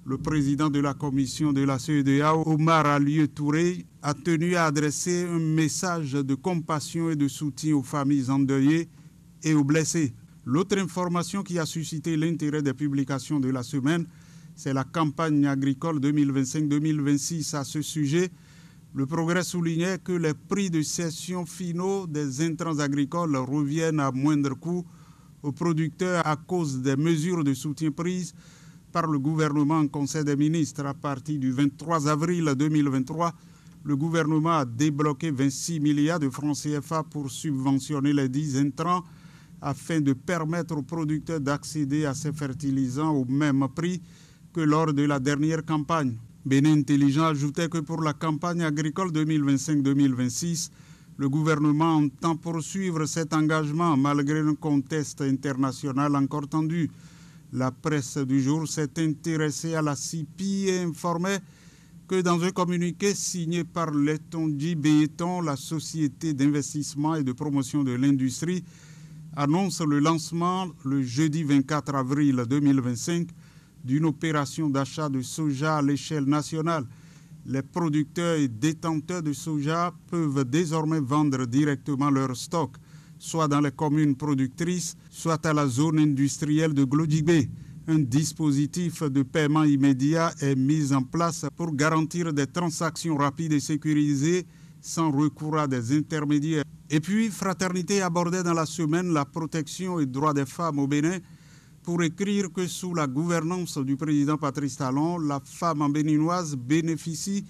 Le président de la commission de la CEDEAO, Omar Alieu Touré, a tenu à adresser un message de compassion et de soutien aux familles endeuillées et aux blessés. L'autre information qui a suscité l'intérêt des publications de la semaine, c'est la campagne agricole 2025-2026. À ce sujet, le Progrès soulignait que les prix de cession finaux des intrants agricoles reviennent à moindre coût aux producteurs à cause des mesures de soutien prises par le gouvernement en Conseil des ministres. À partir du 23 avril 2023, le gouvernement a débloqué 26 milliards de francs CFA pour subventionner les 10 intrants afin de permettre aux producteurs d'accéder à ces fertilisants au même prix que lors de la dernière campagne. Bénin Intelligent ajoutait que pour la campagne agricole 2025-2026, le gouvernement entend poursuivre cet engagement malgré un contexte international encore tendu. La presse du jour s'est intéressée à la CIPI et informait que dans un communiqué signé par Letonji Béton, la société d'investissement et de promotion de l'industrie annonce le lancement le jeudi 24 avril 2025 d'une opération d'achat de soja à l'échelle nationale. Les producteurs et détenteurs de soja peuvent désormais vendre directement leur stock, soit dans les communes productrices, soit à la zone industrielle de Glodjibé. Un dispositif de paiement immédiat est mis en place pour garantir des transactions rapides et sécurisées sans recours à des intermédiaires. Et puis, Fraternité abordait dans la semaine la protection et droits des femmes au Bénin pour écrire que sous la gouvernance du président Patrice Talon, la femme en béninoise bénéficie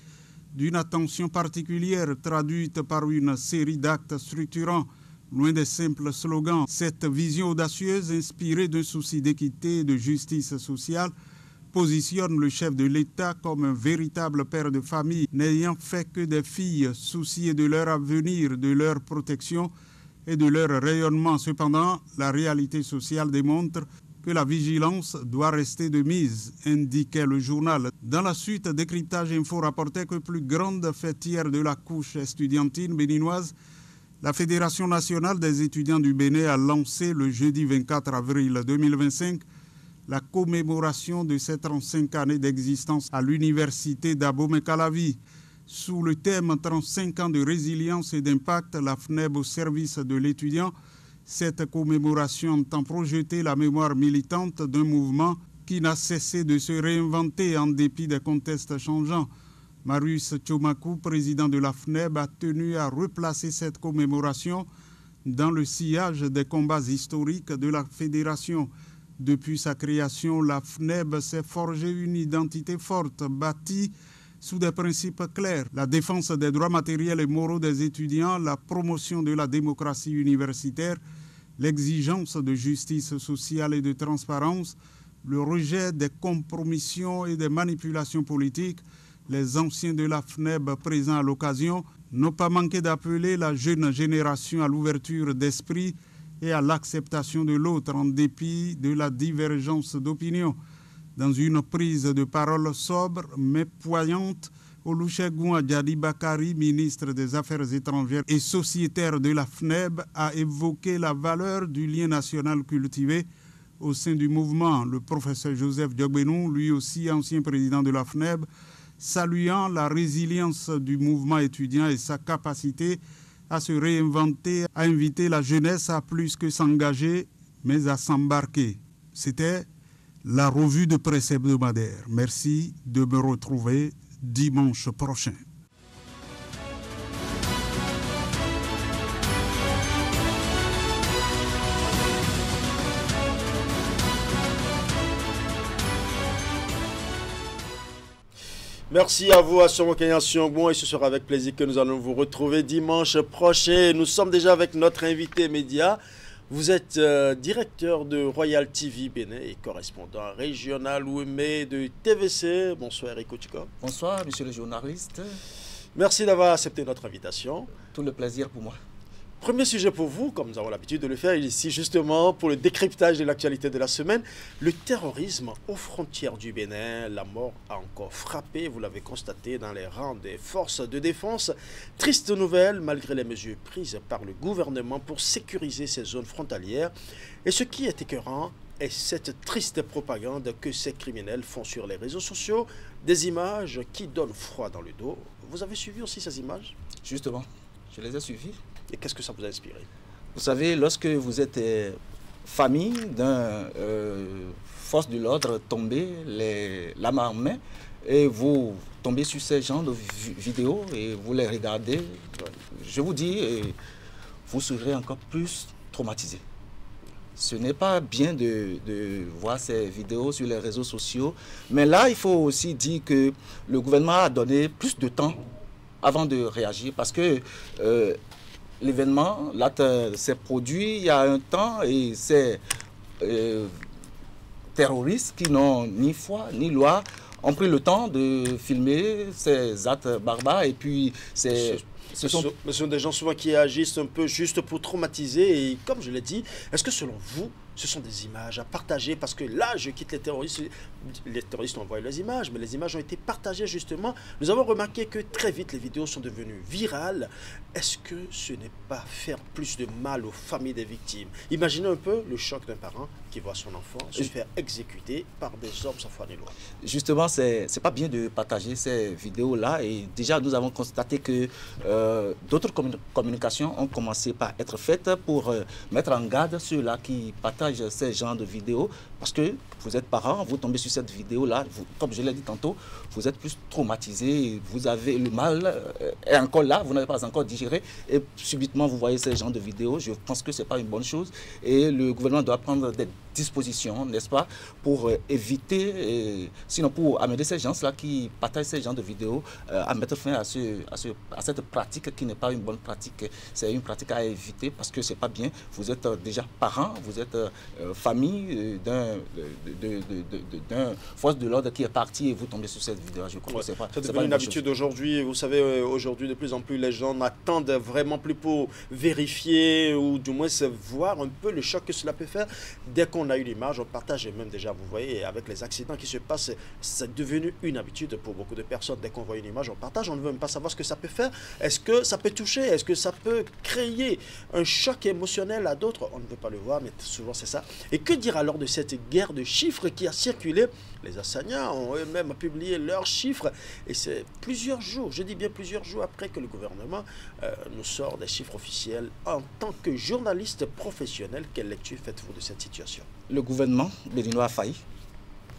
d'une attention particulière traduite par une série d'actes structurants. Loin des simples slogans, cette vision audacieuse, inspirée d'un souci d'équité et de justice sociale, positionne le chef de l'État comme un véritable père de famille, n'ayant fait que des filles, souciées de leur avenir, de leur protection et de leur rayonnement. Cependant, la réalité sociale démontre que la vigilance doit rester de mise, indiquait le journal. Dans la suite, Décryptage Info rapportait que plus grande fêtière de la couche estudiantine béninoise, la Fédération nationale des étudiants du Bénin a lancé le jeudi 24 avril 2025 la commémoration de ses 35 années d'existence à l'université d'Abomey-Calavi. Sous le thème 35 ans de résilience et d'impact, la FNEB au service de l'étudiant, cette commémoration entend projeter la mémoire militante d'un mouvement qui n'a cessé de se réinventer en dépit des contextes changeants. Marius Tchomakou, président de la FNEB, a tenu à replacer cette commémoration dans le sillage des combats historiques de la fédération. Depuis sa création, la FNEB s'est forgé une identité forte, bâtie sous des principes clairs. La défense des droits matériels et moraux des étudiants, la promotion de la démocratie universitaire, l'exigence de justice sociale et de transparence, le rejet des compromissions et des manipulations politiques. Les anciens de la FNEB présents à l'occasion n'ont pas manqué d'appeler la jeune génération à l'ouverture d'esprit et à l'acceptation de l'autre en dépit de la divergence d'opinion. Dans une prise de parole sobre mais poignante, Olusegun Adjadi Bakari, ministre des Affaires étrangères et sociétaire de la FNEB, a évoqué la valeur du lien national cultivé au sein du mouvement. Le professeur Joseph Diogbenou, lui aussi ancien président de la FNEB, saluant la résilience du mouvement étudiant et sa capacité à se réinventer, a invité la jeunesse à plus que s'engager, mais à s'embarquer. C'était la revue de presse hebdomadaire. Merci de me retrouver dimanche prochain. Merci à vous, Assomo Kenya Siongbo, et ce sera avec plaisir que nous allons vous retrouver dimanche prochain. Nous sommes déjà avec notre invité média. Vous êtes directeur de Royal TV Bénin et correspondant régional Ouémé de TVC. Bonsoir Eric Ochiko. Bonsoir monsieur le journaliste. Merci d'avoir accepté notre invitation. Tout le plaisir pour moi. Premier sujet pour vous, comme nous avons l'habitude de le faire ici, justement, pour le décryptage de l'actualité de la semaine, le terrorisme aux frontières du Bénin. La mort a encore frappé, vous l'avez constaté, dans les rangs des forces de défense. Triste nouvelle, malgré les mesures prises par le gouvernement pour sécuriser ces zones frontalières. Et ce qui est écœurant est cette triste propagande que ces criminels font sur les réseaux sociaux, des images qui donnent froid dans le dos. Vous avez suivi aussi ces images? Justement, je les ai suivies. Et qu'est-ce que ça vous a inspiré? Vous savez, lorsque vous êtes famille d'un force de l'ordre tombé, la main en main, et vous tombez sur ces genres de vidéos et vous les regardez, je vous dis, vous serez encore plus traumatisé. Ce n'est pas bien de voir ces vidéos sur les réseaux sociaux, mais là, il faut aussi dire que le gouvernement a donné plus de temps avant de réagir parce que l'événement s'est produit il y a un temps et ces terroristes qui n'ont ni foi ni loi ont pris le temps de filmer ces actes barbares et puis ce sont des gens souvent qui agissent un peu juste pour traumatiser et comme je l'ai dit, est-ce que selon vous, ce sont des images à partager? Parce que là, je quitte les terroristes ont envoyé les images, mais les images ont été partagées justement. Nous avons remarqué que très vite, les vidéos sont devenues virales. Est-ce que ce n'est pas faire plus de mal aux familles des victimes? Imaginez un peu le choc d'un parent qui voit son enfant se faire exécuter par des hommes sans foi ni loi. Justement, c'est pas bien de partager ces vidéos-là. Et déjà, nous avons constaté que d'autres communications ont commencé par être faites pour mettre en garde ceux-là qui partagent ces genres de vidéos parce que vous êtes parent, vous tombez sur cette vidéo-là, comme je l'ai dit tantôt, vous êtes plus traumatisé, vous avez le mal est encore là, vous n'avez pas encore digéré et subitement vous voyez ces genres de vidéos. Je pense que ce n'est pas une bonne chose et le gouvernement doit prendre des dispositions, n'est-ce pas, pour éviter, sinon pour amener ces gens-là qui partagent ces genres de vidéos à mettre fin à cette pratique qui n'est pas une bonne pratique. C'est une pratique à éviter parce que ce n'est pas bien. Vous êtes déjà parent, vous êtes famille d'un force de l'ordre qui est parti et vous tombez sur cette vidéo. Je crois que c'est pas. C'est devenu une habitude aujourd'hui. Vous savez, aujourd'hui, de plus en plus, les gens n'attendent vraiment plus pour vérifier ou du moins se voir un peu le choc que cela peut faire. Dès qu'on a une image, on partage et même déjà, vous voyez, avec les accidents qui se passent, c'est devenu une habitude pour beaucoup de personnes. Dès qu'on voit une image, on partage, on ne veut même pas savoir ce que ça peut faire. Est-ce que ça peut toucher? Est-ce que ça peut créer un choc émotionnel à d'autres? On ne veut pas le voir, mais souvent c'est ça. Et que dire alors de cette guerre de chiffres qui a circulé? Les Assagnats ont eux-mêmes publié leurs chiffres et c'est plusieurs jours, je dis bien plusieurs jours après que le gouvernement nous sort des chiffres officiels. En tant que journaliste professionnel, quelle lecture faites-vous de cette situation? Le gouvernement béninois a failli.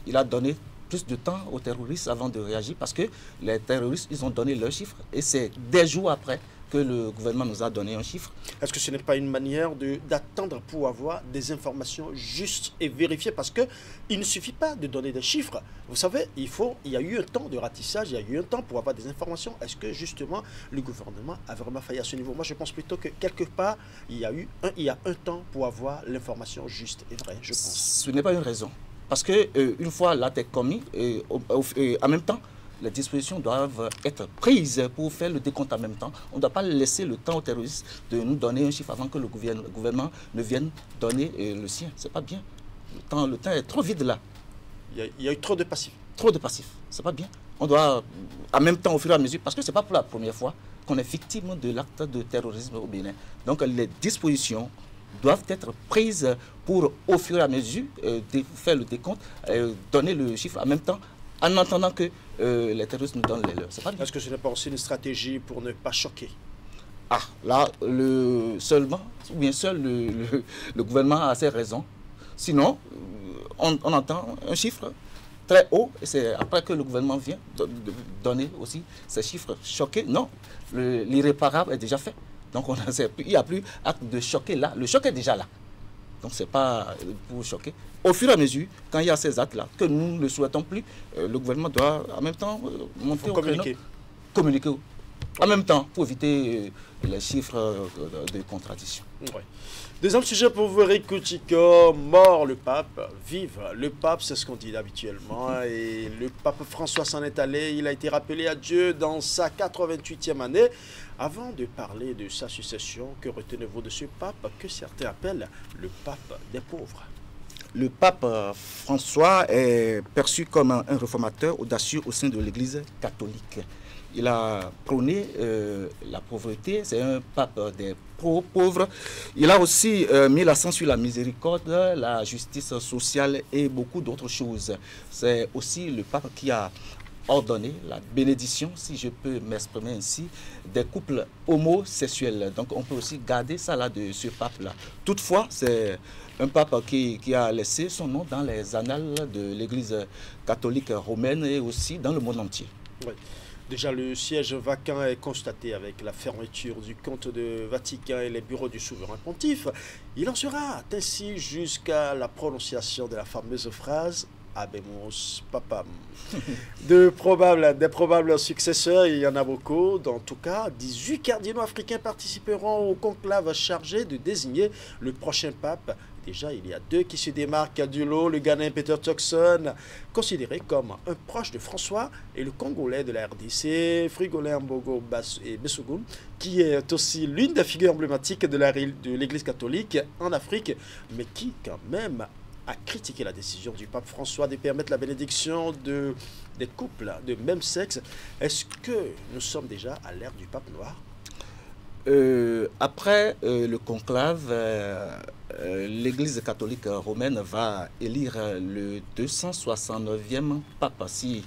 Il a donné plus de temps aux terroristes avant de réagir parce que les terroristes, ils ont donné leurs chiffres et c'est des jours après que le gouvernement nous a donné un chiffre. Est-ce que ce n'est pas une manière d'attendre pour avoir des informations justes et vérifiées? Parce qu'il ne suffit pas de donner des chiffres. Vous savez, il y a eu un temps de ratissage, il y a eu un temps pour avoir des informations. Est-ce que justement le gouvernement a vraiment failli à ce niveau? Moi, je pense plutôt que quelque part, il y a un temps pour avoir l'information juste et vraie, je pense. Ce n'est pas une raison. Parce qu'une fois l'acte est commis, en même temps, les dispositions doivent être prises pour faire le décompte en même temps. On ne doit pas laisser le temps aux terroristes de nous donner un chiffre avant que le gouvernement ne vienne donner le sien. Ce n'est pas bien. Le temps est trop vide là. Il y a eu trop de passifs. Trop de passifs. Ce n'est pas bien. On doit en même temps, au fur et à mesure, parce que ce n'est pas pour la première fois qu'on est victime de l'acte de terrorisme au Bénin. Donc les dispositions doivent être prises pour, au fur et à mesure, faire le décompte, donner le chiffre en même temps, en attendant que les terroristes nous donnent les leurs. Est-ce que ce n'est pas aussi une stratégie pour ne pas choquer? Ah, là, seul le gouvernement a ses raisons. Sinon, on entend un chiffre très haut, et c'est après que le gouvernement vient donner aussi ces chiffres choqués. Non, l'irréparable est déjà fait. Donc il n'y a plus acte de choquer là. Le choc est déjà là. Donc ce n'est pas pour choquer. au fur et à mesure, quand il y a ces actes-là, que nous ne le souhaitons plus, le gouvernement doit en même temps monter au créneau. Communiquer en même temps pour éviter les chiffres de contradiction. Ouais. Deuxième sujet pour vous, Eric Kouchiko, mort le pape, vive le pape, c'est ce qu'on dit habituellement. Et le pape François s'en est allé, il a été rappelé à Dieu dans sa 88e année. Avant de parler de sa succession, que retenez-vous de ce pape que certains appellent le pape des pauvres? Le pape François est perçu comme un réformateur audacieux au sein de l'Église catholique. Il a prôné la pauvreté, c'est un pape des pauvres. Il a aussi mis l'accent sur la miséricorde, la justice sociale et beaucoup d'autres choses. C'est aussi le pape qui a ordonné la bénédiction, si je peux m'exprimer ainsi, des couples homosexuels. Donc on peut aussi garder ça là de ce pape-là. Toutefois, c'est un pape qui a laissé son nom dans les annales de l'Église catholique romaine et aussi dans le monde entier. Oui. Déjà, le siège vacant est constaté avec la fermeture du compte de Vatican et les bureaux du souverain pontife. Il en sera ainsi jusqu'à la prononciation de la fameuse phrase « Habemus Papam ». Des probables successeurs, il y en a beaucoup. En tout cas, 18 cardinaux africains participeront au conclave chargé de désigner le prochain pape. Déjà, il y a 2 qui se démarquent du lot, le Ghanéen Peter Turkson, considéré comme un proche de François, et le Congolais de la RDC, Frigolin Mbogo Bessogoum, qui est aussi l'une des figures emblématiques de l'Église catholique en Afrique, mais qui quand même a critiqué la décision du pape François de permettre la bénédiction des couples de même sexe. Est-ce que nous sommes déjà à l'ère du pape noir? Après le conclave, l'Église catholique romaine va élire le 269e pape. Si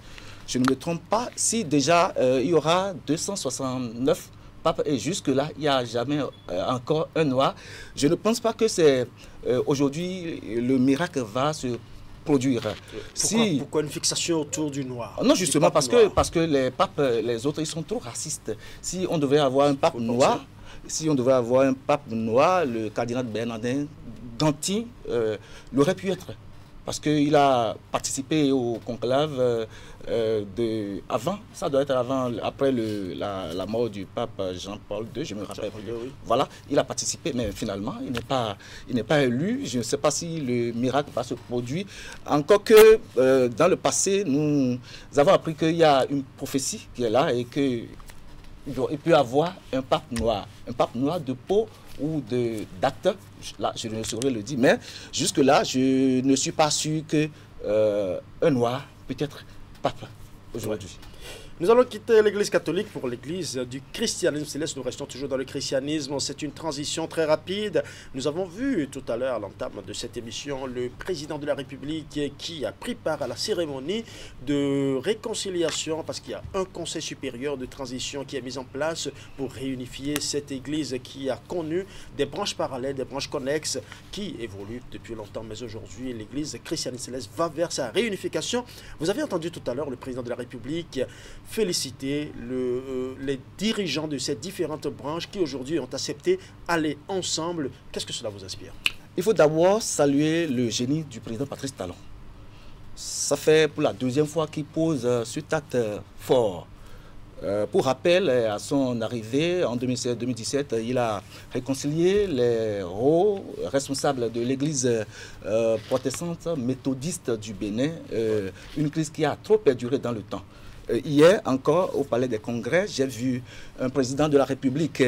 je ne me trompe pas, si déjà il y aura 269 papes et jusque-là, il n'y a jamais encore un noir, je ne pense pas que c'est aujourd'hui le miracle va se produire. Pourquoi une fixation autour du noir? Non, justement parce que les papes, les autres, ils sont trop racistes. Si on devait avoir un pape noir, le cardinal Bernardin Danty l'aurait pu être. Parce qu'il a participé au conclave avant, ça doit être après la mort du pape Jean-Paul II, je me rappelle plus. Oui. Voilà, il a participé, mais finalement, il n'est pas élu. Je ne sais pas si le miracle va se produire. Encore que dans le passé, nous avons appris qu'il y a une prophétie qui est là et qu'il peut y avoir un pape noir de peau ou d'acte, là je ne saurais le dire, mais jusque-là, je ne suis pas sûr qu'un noir peut être pape aujourd'hui. Ouais. Nous allons quitter l'Église catholique pour l'Église du christianisme céleste. Nous restons toujours dans le christianisme. C'est une transition très rapide. Nous avons vu tout à l'heure, à l'entame de cette émission, le président de la République qui a pris part à la cérémonie de réconciliation parce qu'il y a un conseil supérieur de transition qui est mis en place pour réunifier cette Église qui a connu des branches parallèles, des branches connexes qui évoluent depuis longtemps. Mais aujourd'hui, l'Église christianisme céleste va vers sa réunification. Vous avez entendu tout à l'heure le président de la République féliciter les dirigeants de ces différentes branches qui aujourd'hui ont accepté aller ensemble. Qu'est-ce que cela vous inspire? Il faut d'abord saluer le génie du président Patrice Talon. Ça fait pour la 2e fois qu'il pose cet acte fort. Pour rappel, à son arrivée en 2016-2017, il a réconcilié les hauts responsables de l'église protestante méthodiste du Bénin, une église qui a trop perduré dans le temps. Hier encore, au Palais des Congrès, j'ai vu un président de la République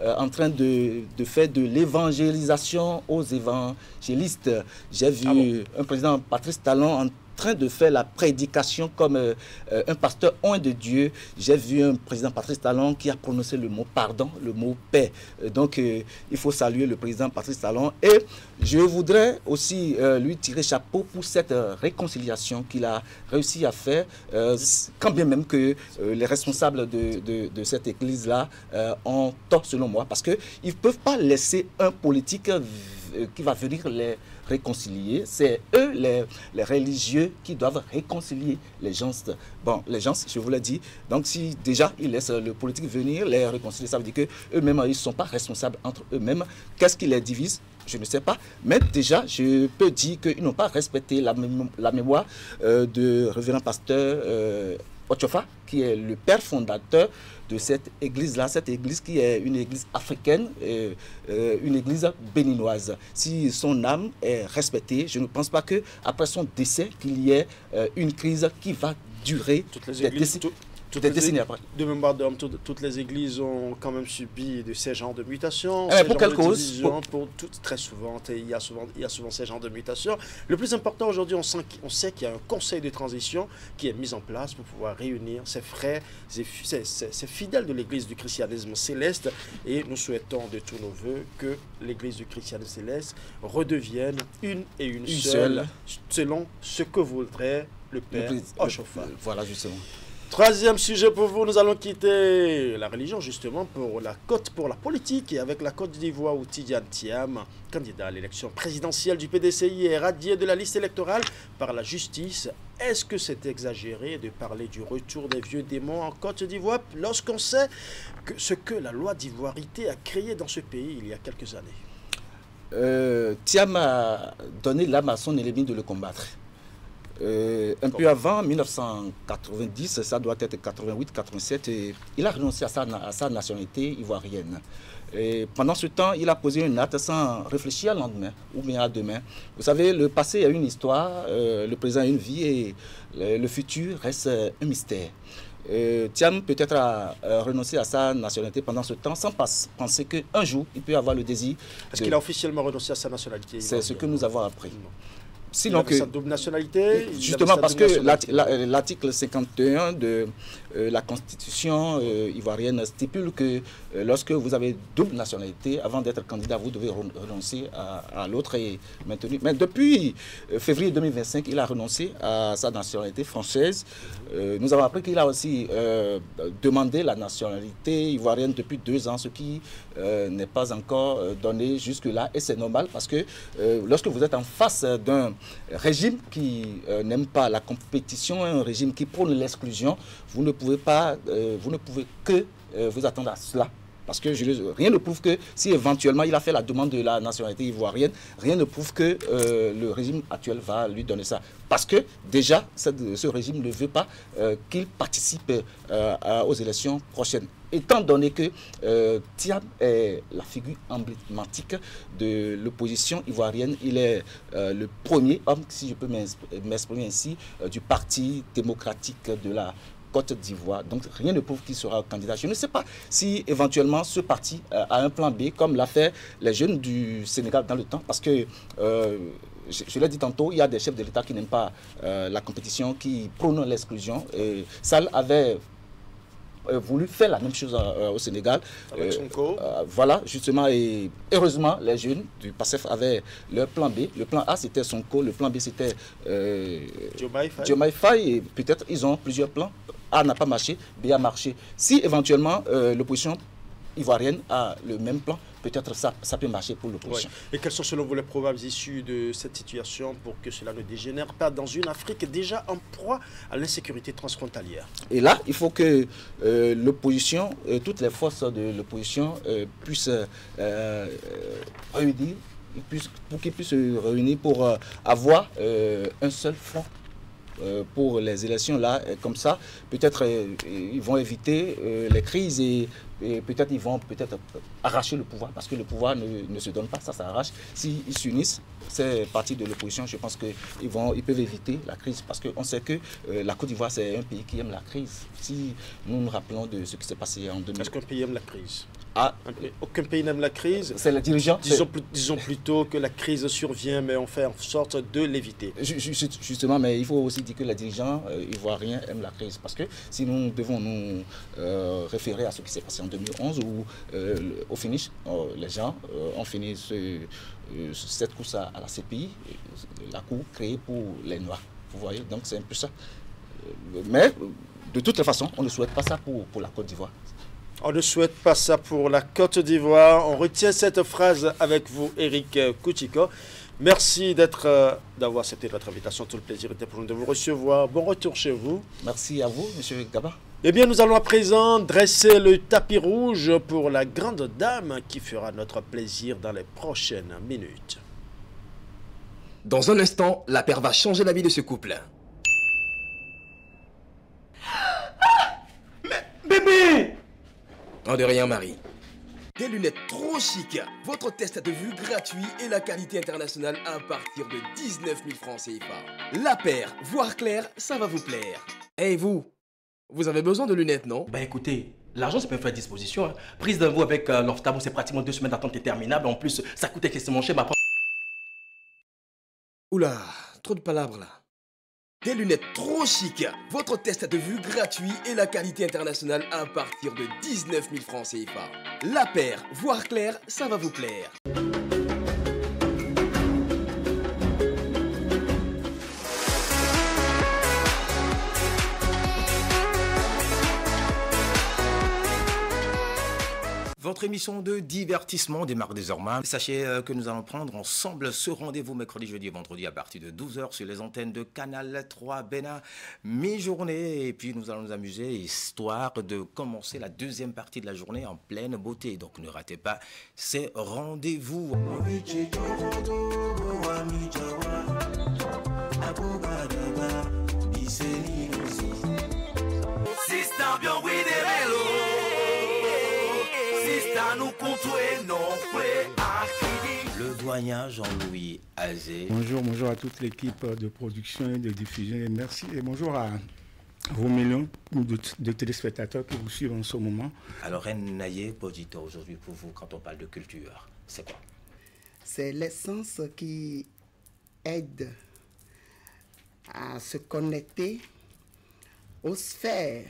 en train de faire de l'évangélisation aux évangélistes. J'ai vu un président Patrice Talon en train de faire la prédication comme un pasteur oint de Dieu. J'ai vu un président Patrice Talon qui a prononcé le mot pardon, le mot paix. Donc il faut saluer le président Patrice Talon. Et je voudrais aussi lui tirer chapeau pour cette réconciliation qu'il a réussi à faire, quand bien même que les responsables de cette église-là ont tort selon moi, parce qu'ils ne peuvent pas laisser un politique va venir les réconcilier. C'est eux, les religieux, qui doivent réconcilier les gens. Bon, les gens, je vous l'ai dit. Donc, si déjà ils laissent le politique venir les réconcilier, ça veut dire qu'eux-mêmes, ils ne sont pas responsables entre eux-mêmes. Qu'est-ce qui les divise? Je ne sais pas. Mais déjà, je peux dire qu'ils n'ont pas respecté la mémoire de révérend pasteur Ochofa, qui est le père fondateur de cette église-là, cette église qui est une église africaine, une église béninoise. Si son âme est respectée, je ne pense pas qu'après son décès, qu'il y ait une crise qui va durer des décennies après. De mémoire d'homme, toutes les églises ont quand même subi de ces genres de mutations. Pour quelle cause? Très souvent, il y a souvent ces genres de mutations. Le plus important aujourd'hui, on sait qu'il y a un conseil de transition qui est mis en place pour pouvoir réunir ces frères, ces fidèles de l'église du christianisme céleste. Et nous souhaitons de tous nos voeux que l'église du christianisme céleste redevienne une seule, selon ce que voudrait le père Ochofa. Voilà, justement. Troisième sujet pour vous, nous allons quitter la religion justement pour la politique et avec la Côte d'Ivoire où Tidiane Thiam, candidat à l'élection présidentielle du PDCI, est radié de la liste électorale par la justice. Est-ce que c'est exagéré de parler du retour des vieux démons en Côte d'Ivoire lorsqu'on sait ce que la loi d'ivoirité a créé dans ce pays il y a quelques années? Thiam a donné l'âme à son ennemi de le combattre. Un peu avant 1990, ça doit être 88-87, il a renoncé à sa nationalité ivoirienne. Et pendant ce temps, il a posé une acte sans réfléchir au lendemain ou bien à demain. Vous savez, le passé a une histoire, le présent a une vie et le futur reste un mystère. Thiam peut-être a renoncé à sa nationalité pendant ce temps sans penser qu'un jour, il peut avoir le désir. Est-ce qu'il a officiellement renoncé à sa nationalité? C'est ce que nous avons appris. Sinon sa double nationalité, justement parce que l'article 51 de la Constitution ivoirienne stipule que lorsque vous avez double nationalité, avant d'être candidat, vous devez renoncer à l'autre et maintenir. Mais depuis février 2025, il a renoncé à sa nationalité française. Nous avons appris qu'il a aussi demandé la nationalité ivoirienne depuis 2 ans, ce qui n'est pas encore donné jusque-là. Et c'est normal parce que lorsque vous êtes en face d'un régime qui n'aime pas la compétition, un régime qui prône l'exclusion, vous ne pouvez que vous attendre à cela. Parce que rien ne prouve que si éventuellement il a fait la demande de la nationalité ivoirienne, rien ne prouve que le régime actuel va lui donner ça. Parce que déjà, ce régime ne veut pas qu'il participe aux élections prochaines. Étant donné que Thiam est la figure emblématique de l'opposition ivoirienne, il est le premier homme, si je peux m'exprimer ainsi, du Parti démocratique de la Côte d'Ivoire. Donc rien ne prouve qu'il sera candidat. Je ne sais pas si éventuellement ce parti a un plan B, comme l'a fait les jeunes du Sénégal dans le temps, parce que je l'ai dit tantôt, il y a des chefs de l'État qui n'aiment pas la compétition, qui prônent l'exclusion. Sall avait voulu faire la même chose au Sénégal. Avec Sonko. Voilà, justement, et heureusement, les jeunes du PASTEF avaient leur plan B. Le plan A, c'était Sonko, le plan B, c'était Diomaye Faye, et peut-être ils ont plusieurs plans. A n'a pas marché, B a marché. Si éventuellement l'opposition ivoirienne a le même plan, peut-être ça peut marcher pour l'opposition. Ouais. Et quelles sont selon vous les probables issues de cette situation pour que cela ne dégénère pas dans une Afrique déjà en proie à l'insécurité transfrontalière? Et là, il faut que l'opposition, toutes les forces de l'opposition puissent réunir, pour qu'ils puissent se réunir pour avoir un seul front. Pour les élections là, comme ça, peut-être ils vont éviter les crises et peut-être ils vont arracher le pouvoir, parce que le pouvoir ne se donne pas, ça s'arrache. S'ils s'unissent, ces partis de l'opposition, je pense qu'ils peuvent éviter la crise, parce qu'on sait que la Côte d'Ivoire, c'est un pays qui aime la crise. Si nous nous rappelons de ce qui s'est passé en 2000. Est-ce qu'un pays aime la crise? Aucun pays n'aime la crise. C'est les dirigeants. Disons plutôt que la crise survient, mais on fait en sorte de l'éviter. Justement, mais il faut aussi dire que les dirigeants ivoiriens aiment la crise. Parce que si nous devons nous référer à ce qui s'est passé en 2011, où au finish, les gens ont fini cette course à la CPI, la cour créée pour les Noirs. Vous voyez, donc c'est un peu ça. Mais de toute façon, on ne souhaite pas ça pour la Côte d'Ivoire. On ne souhaite pas ça pour la Côte d'Ivoire. On retient cette phrase avec vous, Eric Kouchiko. Merci d'avoir accepté notre invitation. Tout le plaisir était pour nous de vous recevoir. Bon retour chez vous. Merci à vous, M. Gaba. Eh bien, nous allons à présent dresser le tapis rouge pour la grande dame qui fera notre plaisir dans les prochaines minutes. Dans un instant, la paire va changer la vie de ce couple. Mais bébé! Oh, de rien, Marie. Des lunettes trop chic. Votre test de vue gratuit et la qualité internationale à partir de 19 000 francs CFA. La paire, voir clair, ça va vous plaire. Et vous avez besoin de lunettes, non? Bah écoutez, l'argent c'est pas fait à disposition. Hein. Prise d'un vous avec l'Ophtalmo, c'est pratiquement 2 semaines d'attente interminable. En plus, ça coûte excessivement cher. Oula, trop de palabres là. Des lunettes trop chic. Votre test de vue gratuit et la qualité internationale à partir de 19 000 francs CFA. La paire, voir clair, ça va vous plaire. Votre émission de divertissement démarre désormais. Sachez que nous allons prendre ensemble ce rendez-vous mercredi, jeudi et vendredi à partir de 12h sur les antennes de Canal 3 Bénin. Mi-journée, et puis nous allons nous amuser, histoire de commencer la deuxième partie de la journée en pleine beauté. Donc ne ratez pas ces rendez-vous. Le doyen Jean-Louis Azé. Bonjour à toute l'équipe de production et de diffusion. Et merci et bonjour à vos millions de téléspectateurs qui vous suivent en ce moment. Alors, Naye Podito, aujourd'hui pour vous, quand on parle de culture, c'est quoi? C'est l'essence qui aide à se connecter aux sphères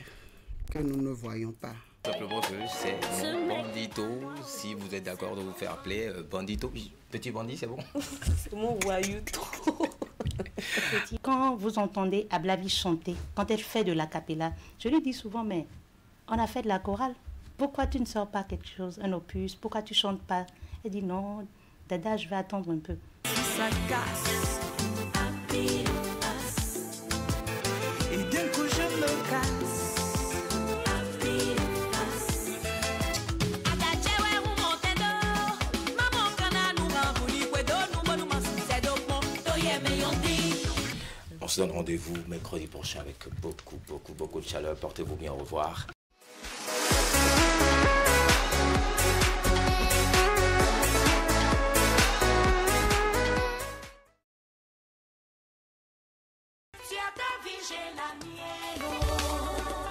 que nous ne voyons pas. Simplement que c'est mon bandito, si vous êtes d'accord de vous faire appeler bandito. Petit bandit, c'est bon? C'est mon voyou trop. Quand vous entendez Ablavi chanter, quand elle fait de la capella, je lui dis souvent, mais on a fait de la chorale. Pourquoi tu ne sors pas quelque chose, un opus? Pourquoi tu chantes pas? Elle dit non, Dada, je vais attendre un peu. Ça casse, et d'un coup je me casse. On se donne rendez-vous mercredi prochain avec beaucoup de chaleur. Portez-vous bien, au revoir.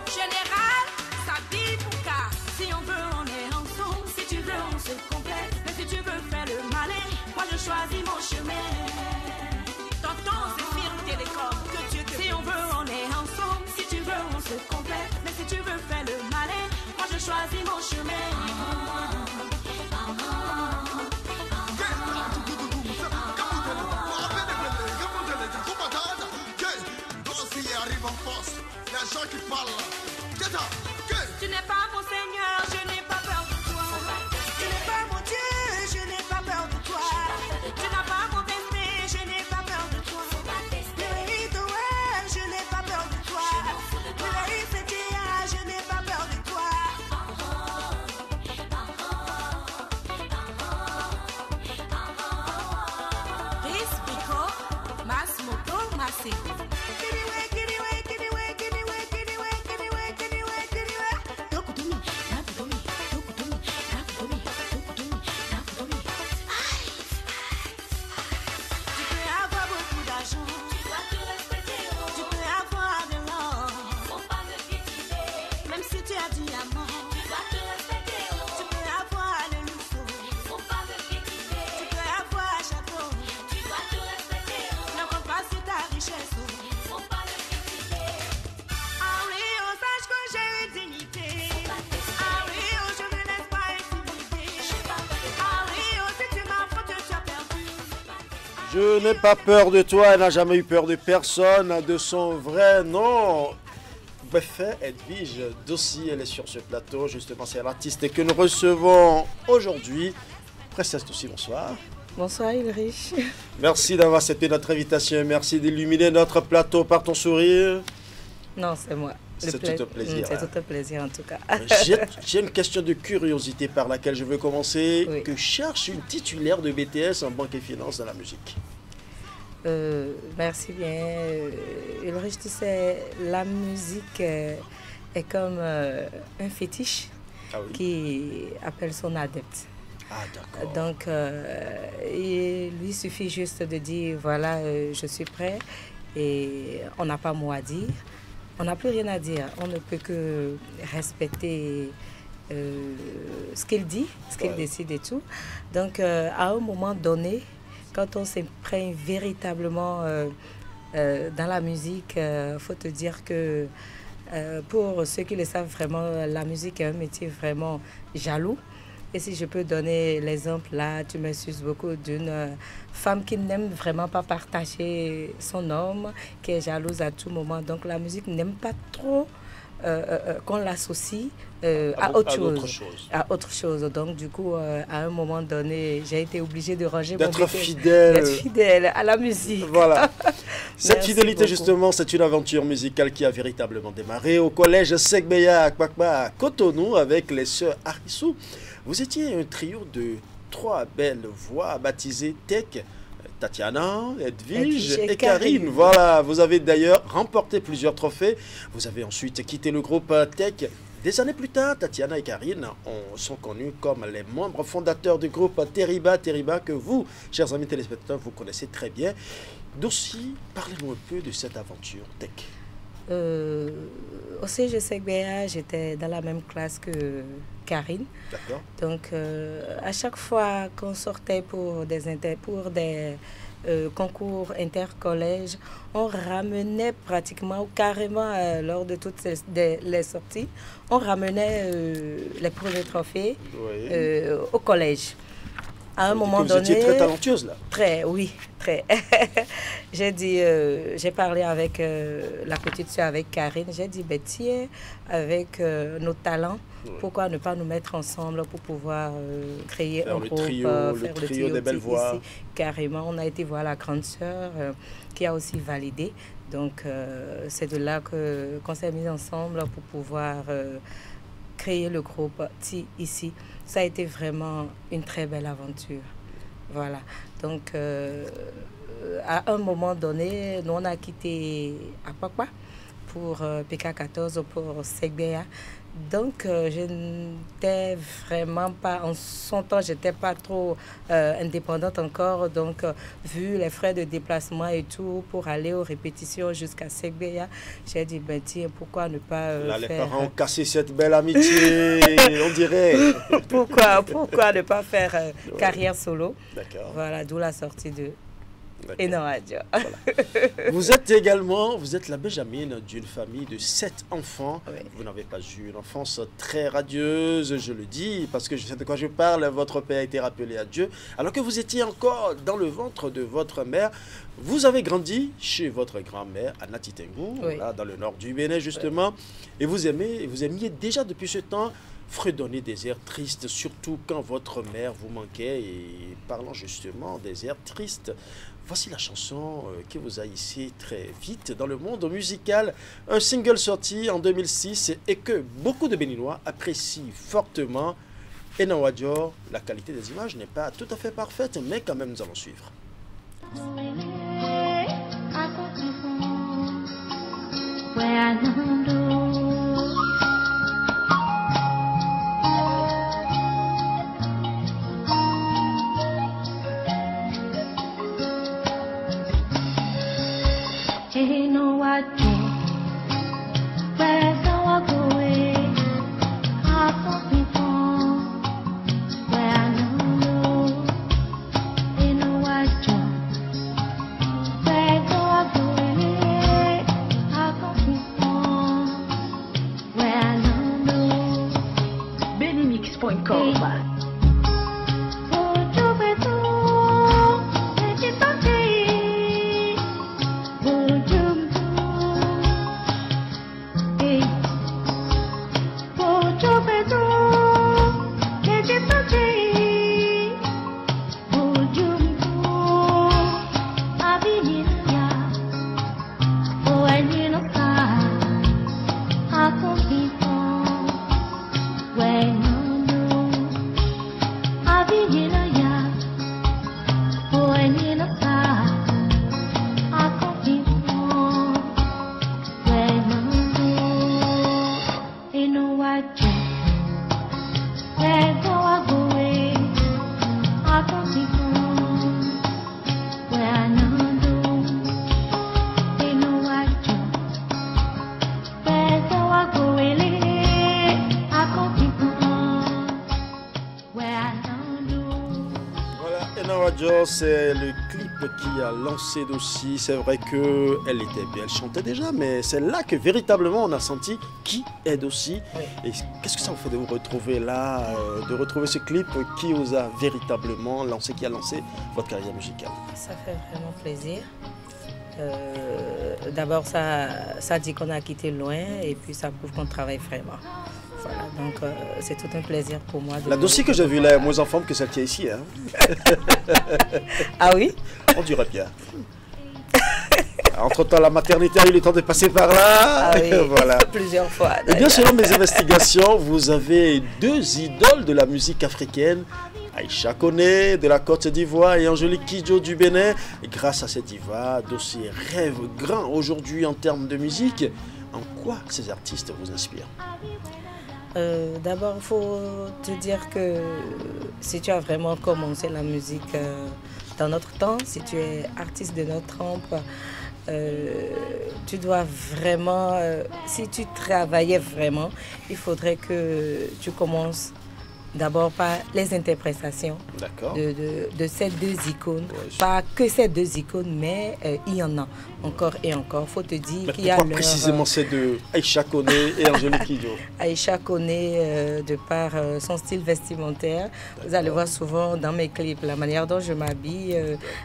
Général, ça dit Bouka. Si on veut, on est ensemble. Si tu veux, on se complète. Mais si tu veux faire le malin, moi je choisis mon chemin. Tonton, c'est firme télécom. Que Dieu te... Si on veut, on est ensemble. Si tu veux, on se complète. Mais si tu veux faire le malin, moi je choisis mon chemin. Les gens qui parlent là. Tu n'es pas mon Seigneur, je n'ai pas peur de toi. Tu n'es pas mon Dieu, je n'ai pas peur de toi. Tu n'as pas mon destin, je n'ai pas peur de toi. Je n'ai pas peur de toi. Je n'ai pas peur de toi. Rispico, mas moto, masego. Je n'ai pas peur de toi, elle n'a jamais eu peur de personne, de son vrai nom. Préfet Edwige Dossi, elle est sur ce plateau. Justement, c'est l'artiste que nous recevons aujourd'hui. Princesse Dossi, bonsoir. Bonsoir Ulrich. Merci d'avoir accepté notre invitation et merci d'illuminer notre plateau par ton sourire. Non, c'est moi. C'est tout un plaisir. C'est tout un plaisir en tout cas. J'ai une question de curiosité par laquelle je veux commencer. Oui. Que cherche une titulaire de BTS en banque et finance dans la musique? Merci bien. Ulrich, tu sais, la musique est comme un fétiche qui appelle son adepte. Ah, d'accord. Donc, il lui suffit juste de dire, voilà, je suis prêt et on n'a pas mot à dire. On n'a plus rien à dire. On ne peut que respecter ce qu'il dit, ce qu'il décide et tout. Donc, à un moment donné, quand on s'imprègne véritablement dans la musique, il faut te dire que pour ceux qui le savent vraiment, la musique est un métier vraiment jaloux. Et si je peux donner l'exemple là, tu m'excuses beaucoup, d'une femme qui n'aime vraiment pas partager son homme, qui est jalouse à tout moment. Donc la musique n'aime pas trop qu'on l'associe à autre chose. Donc du coup, à un moment donné, j'ai été obligée de ranger d'être fidèle à la musique. Voilà. Cette fidélité, beaucoup. justement, c'est une aventure musicale qui a véritablement démarré au collège Segbeya à Kpakpa à Cotonou avec les sœurs Arissou. Vous étiez un trio de 3 belles voix baptisées Tech, Tatiana, Edwige et Karine. Voilà, vous avez d'ailleurs remporté plusieurs trophées. Vous avez ensuite quitté le groupe Tech. Des années plus tard, Tatiana et Karine sont connus comme les membres fondateurs du groupe Teriba que vous, chers amis téléspectateurs, vous connaissez très bien. Dossi, parlez-nous un peu de cette aventure Tech. Au CG Segbeya, j'étais dans la même classe que Karine. D'accord. Donc, à chaque fois qu'on sortait pour des concours intercollèges, on ramenait pratiquement, carrément lors de toutes les sorties, on ramenait les premiers trophées au collège. À un moment donné, vous étiez très talentueuse là. Oui, très. J'ai parlé avec la petite soeur, avec Karine. J'ai dit, tiens, avec nos talents, pourquoi ne pas nous mettre ensemble pour pouvoir créer un groupe, faire le trio des belles voix. Ici. Carrément, on a été voir la grande sœur qui a aussi validé. Donc, c'est de là qu'on s'est mis ensemble pour pouvoir créer le groupe Ti ici. Ça a été vraiment une très belle aventure. Voilà. Donc, à un moment donné, nous, on a quitté Apakwa pour PK14, pour Segbeya. Donc, je n'étais vraiment pas, en son temps, je n'étais pas trop indépendante encore. Donc, vu les frais de déplacement et tout, pour aller aux répétitions jusqu'à Segbeya, j'ai dit, tiens, pourquoi ne pas là, faire... les parents ont cassé cette belle amitié, on dirait. Pourquoi ne pas faire carrière solo? D'accord. Voilà, d'où la sortie de Enowadio. Voilà. Vous êtes la benjamine d'une famille de 7 enfants. Oui. Vous n'avez pas eu une enfance très radieuse, je le dis, parce que je sais de quoi je parle. Votre père a été rappelé à Dieu. Alors que vous étiez encore dans le ventre de votre mère, vous avez grandi chez votre grand-mère à Natitengu, là, dans le nord du Bénin justement. Et vous aimiez déjà depuis ce temps fredonner des airs tristes, surtout quand votre mère vous manquait. Et parlant justement des airs tristes, voici la chanson qui vous a hissé très vite dans le monde musical. Un single sorti en 2006 et que beaucoup de Béninois apprécient fortement. Enowadio, la qualité des images n'est pas tout à fait parfaite, mais quand même nous allons suivre. Where Wadjo, c'est le clip qui a lancé Dossi. C'est vrai qu'elle était bien, elle chantait déjà, mais c'est là que véritablement on a senti qui est Dossi. Et qu'est-ce que ça vous fait de vous retrouver là, de retrouver ce clip qui vous a véritablement lancé, qui a lancé votre carrière musicale? Ça fait vraiment plaisir. D'abord, ça dit qu'on a quitté loin et puis ça prouve qu'on travaille vraiment. Voilà, donc c'est tout un plaisir pour moi. La Dossi que j'ai vue là est moins en forme que celle qui est ici. Hein. Ah oui? On dirait bien. Entre-temps, la maternité a eu le temps de passer par là. Ah oui, voilà. Plusieurs fois. Et bien, selon mes investigations, vous avez deux idoles de la musique africaine. Aïcha Koné de la Côte d'Ivoire et Angélique Kidjo du Bénin. Et grâce à cette diva, Dossi rêve grand aujourd'hui en termes de musique. En quoi ces artistes vous inspirent? D'abord, il faut te dire que si tu as vraiment commencé la musique dans notre temps, si tu es artiste de notre trempe, tu dois vraiment, si tu travaillais vraiment, il faudrait que tu commences d'abord par les interprétations de ces deux icônes. Pas que ces deux icônes, mais il y en a encore et encore. Il faut te dire qu'il y a pourquoi précisément ces deux, Aïcha Koné et Angélique Kidjo? Aïcha Koné, de par son style vestimentaire, vous allez voir souvent dans mes clips, la manière dont je m'habille,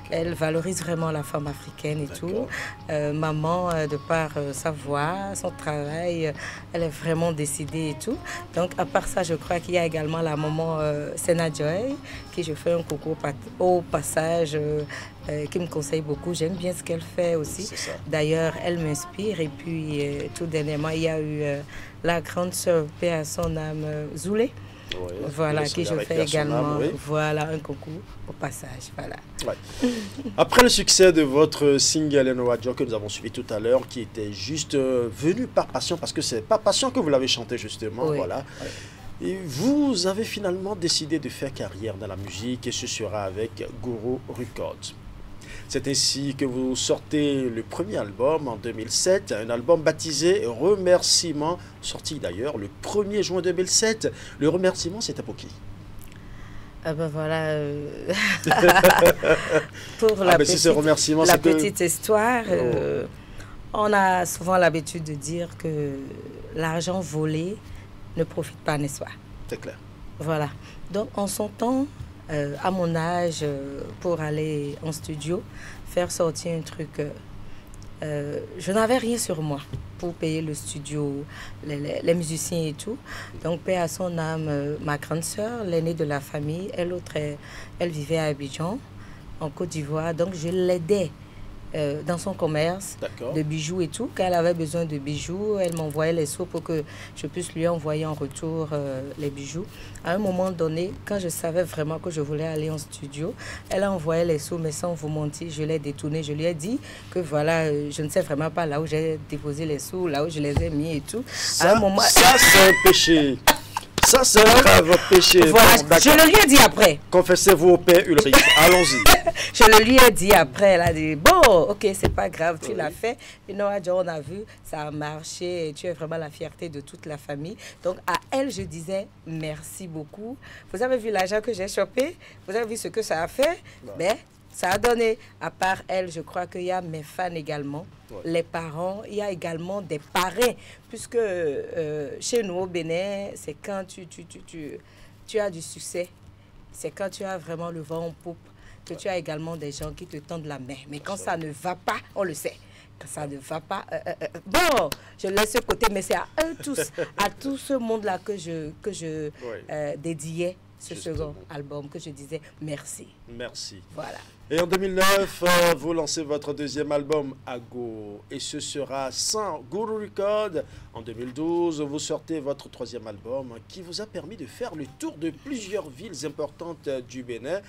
elle valorise vraiment la femme africaine et tout. Maman, de par sa voix, son travail, elle est vraiment décidée et tout. Donc à part ça, je crois qu'il y a également la maman Sena Joy, qui je fais un coucou au passage, qui me conseille beaucoup. J'aime bien ce qu'elle fait aussi. D'ailleurs, elle m'inspire. Et puis, tout dernièrement, il y a eu la grande sœur, paix à son âme, Zoulé. Oui, voilà, qui je fais également. Voilà, un coucou au passage. Voilà. Ouais. Après le succès de votre single Wadjo que nous avons suivi tout à l'heure, qui était juste venu par passion, parce que c'est par passion que vous l'avez chanté justement. Oui. Voilà. Oui. Et vous avez finalement décidé de faire carrière dans la musique et ce sera avec Guru Records. C'est ainsi que vous sortez le premier album en 2007, un album baptisé Remerciements, sorti d'ailleurs le 1er juin 2007. Le remerciement, c'était pour qui? Ah ben voilà, pour la petite histoire, on a souvent l'habitude de dire que l'argent volé ne profite pas, n'est-ce pas? C'est clair. Voilà. Donc, en son temps, à mon âge, pour aller en studio, faire sortir un truc, je n'avais rien sur moi pour payer le studio, les musiciens et tout. Donc, paix à son âme, ma grande sœur, l'aînée de la famille, elle vivait à Abidjan, en Côte d'Ivoire. Donc, je l'aidais dans son commerce de bijoux et tout. Quand elle avait besoin de bijoux, elle m'envoyait les sous pour que je puisse lui envoyer en retour les bijoux. À un moment donné, quand je savais vraiment que je voulais aller en studio, elle a envoyé les sous, mais sans vous mentir, je l'ai détourné. Je lui ai dit que voilà, je ne sais vraiment pas là où j'ai déposé les sous, là où je les ai mis et tout. Ça, ça c'est un péché. Ça, c'est un grave péché. Voilà, bon, je le lui ai dit après. Confessez-vous au Père Ulrich. Allons-y. Je le lui ai dit après. Elle a dit, bon, ok, c'est pas grave, tu l'as fait. Et non, on a vu, ça a marché. Et tu es vraiment la fierté de toute la famille. Donc, à elle, je disais, merci beaucoup. Vous avez vu l'argent que j'ai chopé? Vous avez vu ce que ça a fait? Mais ça a donné. À part elle, je crois qu'il y a mes fans également. Les parents, il y a également des parrains, puisque chez nous au Bénin, c'est quand tu as du succès, c'est quand tu as vraiment le vent en poupe, que tu as également des gens qui te tendent la main. Mais quand ça ne va pas, on le sait, quand ça ne va pas, bon, je laisse ce côté, mais c'est à eux tous, à tout ce monde-là que je dédiais ce second album, que je disais merci. Merci. Voilà. Et en 2009, vous lancez votre deuxième album, Ago, et ce sera sans Guru Records. En 2012, vous sortez votre troisième album qui vous a permis de faire le tour de plusieurs villes importantes du Bénin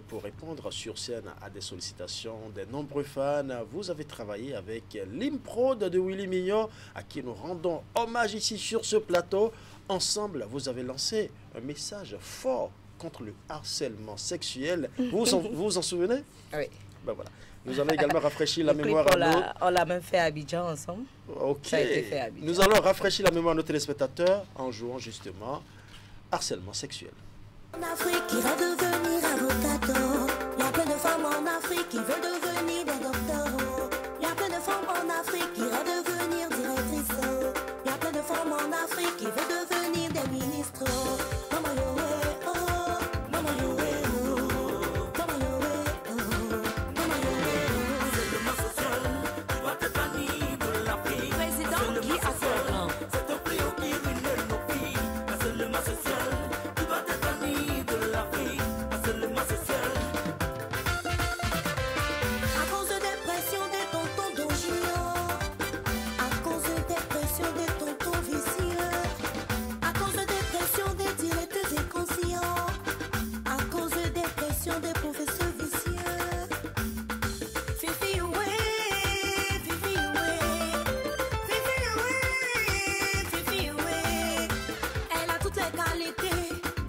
pour répondre sur scène à des sollicitations des nombreux fans. Vous avez travaillé avec l'Improd de Willy Mignon, à qui nous rendons hommage ici sur ce plateau. Ensemble, vous avez lancé un message fort contre le harcèlement sexuel. Vous vous en souvenez? Oui. Ben voilà. Nous allons également rafraîchir la mémoire à nos... On l'a même fait à Abidjan ensemble. Ok. Ça a été fait à Abidjan. Nous allons rafraîchir la mémoire à nos téléspectateurs en jouant justement harcèlement sexuel. En Afrique qui va devenir avocato. Il y a plein de femmes en Afrique qui veulent devenir des docteurs. Il y a plein de femmes en Afrique qui veulent devenir directrices. Il y a plein de femmes en Afrique qui veulent devenir des ministres. Maman Yoé, oh, Maman Yoé, oh, Maman Yoé, oh, Maman Yoé, oh. C'est le mal social qui va te bannir de l'Afrique. Président Guy Asselin. C'est un fléau qui ruine nos pays. C'est le mal social qui va te bannir de l'Afrique. C'est le mal social. À cause des pressions des tontons d'Ogignon, à cause des pressions des tontons vicieux, à cause des pressions des directeurs inconscients, à cause des pressions des professeurs vicieux. Fifi ouais, Fifi ouais, Fifi ouais, Fifi ouais. Elle a toutes les qualités,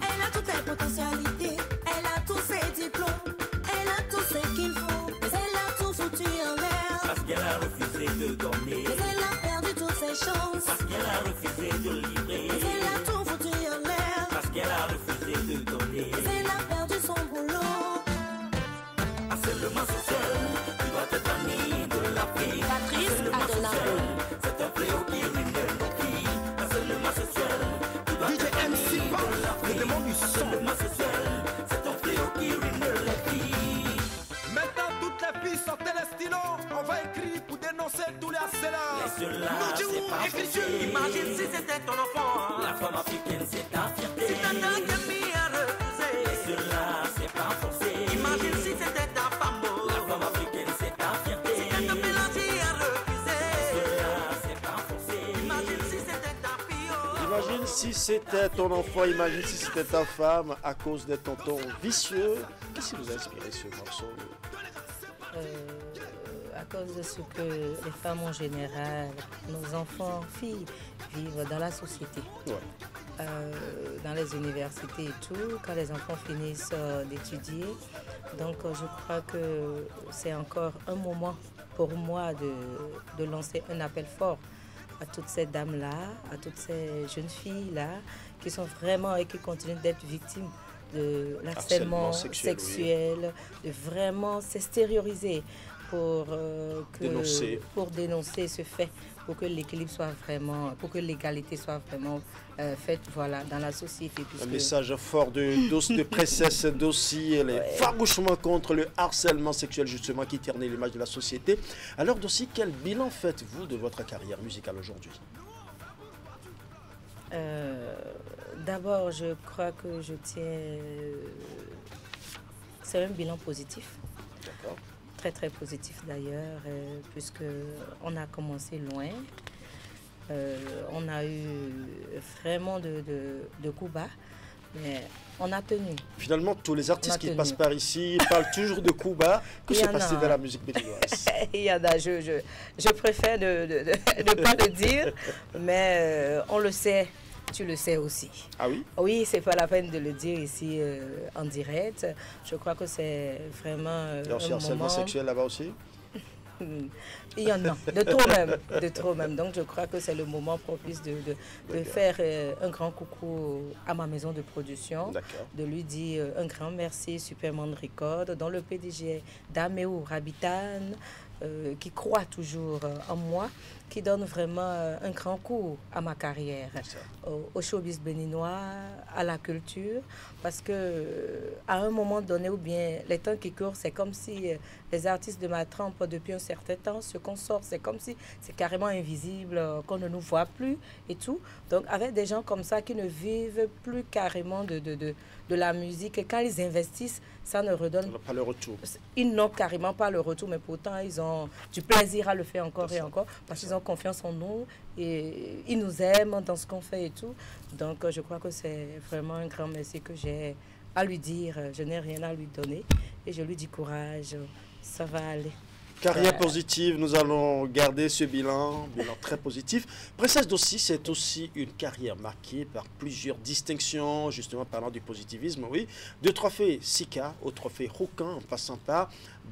elle a toutes les potentialités, elle a tous ses diplômes, elle a tout ce qu'il faut, mais elle a tout foutu en l'air. Parce qu'elle a refusé de donner. Mais elle a perdu toutes ses chances. Parce qu'elle a refusé de livrer. Mais elle a tout foutu en l'air. Parce qu'elle a refusé de donner. Mais elle a perdu son boulot. Harcèlement social, tu dois te bannir de l'Afrique. Patrice Adonaro. C'est un fléau qui ruine nos filles. Harcèlement social, tu dois te bannir de l'Afrique. Harcèlement social, c'est un fléau qui ruine les filles. Maintenant, toutes les filles sortez les stylos. On va écrire pour dénoncer tous les harceleurs. Laisse-la, Nous c'est disons pas écriture. forcé. Imagine si c'était ton enfant. La femme africaine, c'est ta fierté. Si ta tante est mis à refuser. Laisse-la, c'est pas forcé. Imagine si c'était ta femme. La femme africaine, c'est ta fierté. Si elle te mélangeait à refuser. Laisse-la, c'est pas forcé. Imagine si c'était ta fille. Imagine si c'était ton enfant, imagine si c'était ta femme à cause des tontons vicieux. Qu'est-ce qui vous a inspiré ce morceau? À cause de ce que les femmes en général, nos enfants, filles, vivent dans la société. Dans les universités et tout, quand les enfants finissent d'étudier. Donc je crois que c'est encore un moment pour moi de lancer un appel fort à toutes ces dames-là, à toutes ces jeunes filles-là, qui sont vraiment et qui continuent d'être victimes de l'harcèlement sexuel, de vraiment s'extérioriser pour dénoncer ce fait, pour que l'équilibre soit vraiment, pour que l'égalité soit vraiment faite, voilà, dans la société. Un message fort de princesse Dossi, elle est farouchement contre le harcèlement sexuel justement qui ternit l'image de la société. Alors Dossi, quel bilan faites-vous de votre carrière musicale aujourd'hui? D'abord, je crois que je tiens... C'est un bilan positif. D'accord. Très très positif d'ailleurs, puisque on a commencé loin. On a eu vraiment de coups bas, mais on a tenu. Finalement, tous les artistes qui passent par ici parlent toujours de coups bas. Que s'est passé dans la musique béninoise? Il y en a, je préfère ne pas le dire, mais on le sait. Tu le sais aussi. Ah oui? Oui, c'est pas la peine de le dire ici en direct. Je crois que c'est vraiment Il y a aussi un harcèlement sexuel là-bas aussi? Il y en a, de trop même. Donc je crois que c'est le moment propice de faire un grand coucou à ma maison de production, de lui dire un grand merci, Superman Record, dont le PDG Daméo Rabitan, qui croit toujours en moi, qui donne vraiment un grand coup à ma carrière, au showbiz béninois, à la culture, parce que à un moment donné, ou bien les temps qui courent, c'est comme si les artistes de ma trempe depuis un certain temps, ce qu'on sort, c'est comme si c'est carrément invisible, qu'on ne nous voit plus et tout. Donc avec des gens comme ça qui ne vivent plus carrément de la musique, et quand ils investissent, ça ne redonne pas le retour. Ils n'ont carrément pas le retour, mais pourtant ils ont du plaisir à le faire encore et encore, parce qu'ils ont confiance en nous et ils nous aiment dans ce qu'on fait et tout. Donc je crois que c'est vraiment un grand merci que j'ai à lui dire. Je n'ai rien à lui donner et je lui dis courage, ça va aller. Carrière positive, nous allons garder ce bilan très positif. Princesse Dossi, c'est aussi une carrière marquée par plusieurs distinctions, justement parlant du positivisme, oui. De trophée Sika au trophée Roucan, en passant par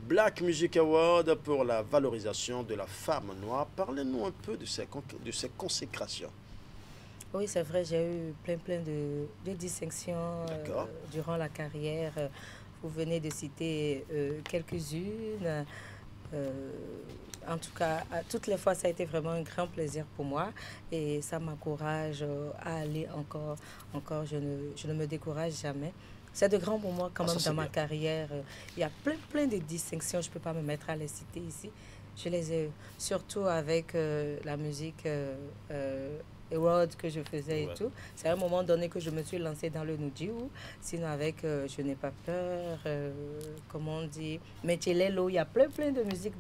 Black Music Award pour la valorisation de la femme noire. Parlez-nous un peu de ces consécrations. Oui, c'est vrai, j'ai eu plein de distinctions durant la carrière. Vous venez de citer quelques-unes. En tout cas, toutes les fois, ça a été vraiment un grand plaisir pour moi et ça m'encourage à aller encore. Je ne me décourage jamais. C'est de grands moments quand même dans ma carrière. Il y a plein de distinctions, je ne peux pas me mettre à les citer ici. Je les ai surtout avec la musique Road que je faisais et tout. C'est à un moment donné que je me suis lancée dans le Nudiu. Sinon avec Je n'ai pas peur, comment on dit, Mechelelo, il y a plein de musiques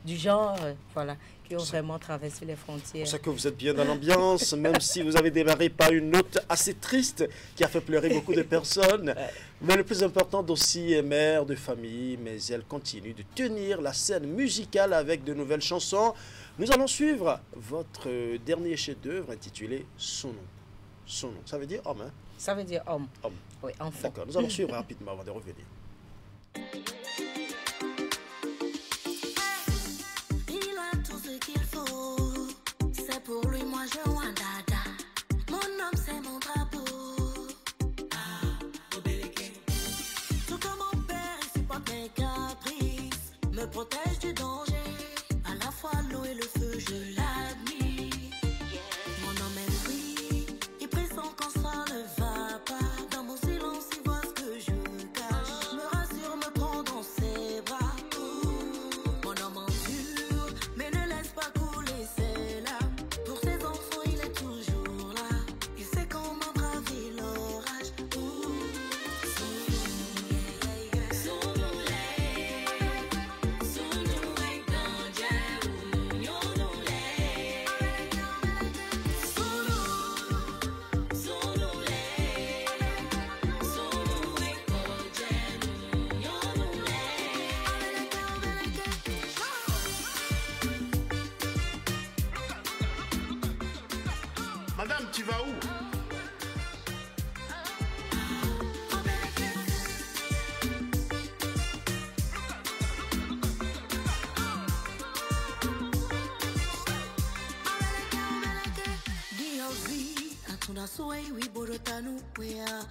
du genre, voilà, qui ont vraiment traversé les frontières. C'est ça que vous êtes bien dans l'ambiance, même si vous avez démarré par une note assez triste qui a fait pleurer beaucoup de personnes. Mais le plus important, Dossi est mère de famille, mais elle continue de tenir la scène musicale avec de nouvelles chansons. Nous allons suivre votre dernier chef-d'œuvre intitulé Son nom. Son nom, ça veut dire homme, hein? Ça veut dire homme. Homme. Oui, enfant. D'accord, nous allons suivre rapidement avant de revenir. Il a tout ce qu'il faut, c'est pour lui, moi je vois dada. Mon homme c'est mon drapeau. Tout comme mon père, il supporte mes caprices, me protège du danger. À la fois l'eau et le feu, je l'admire. Mon homme est free, il pressent quand ça ne va pas. Dans mon silence, il voit ce que je cache. Me rassure, me prend dans ses bras. Mon homme endure, mais ne laisse pas couler ses larmes. Pour ses enfants, il est toujours là. Il sait comment braver l'orage. Madame, tu vas où? Atuna suwei wi borotanu wea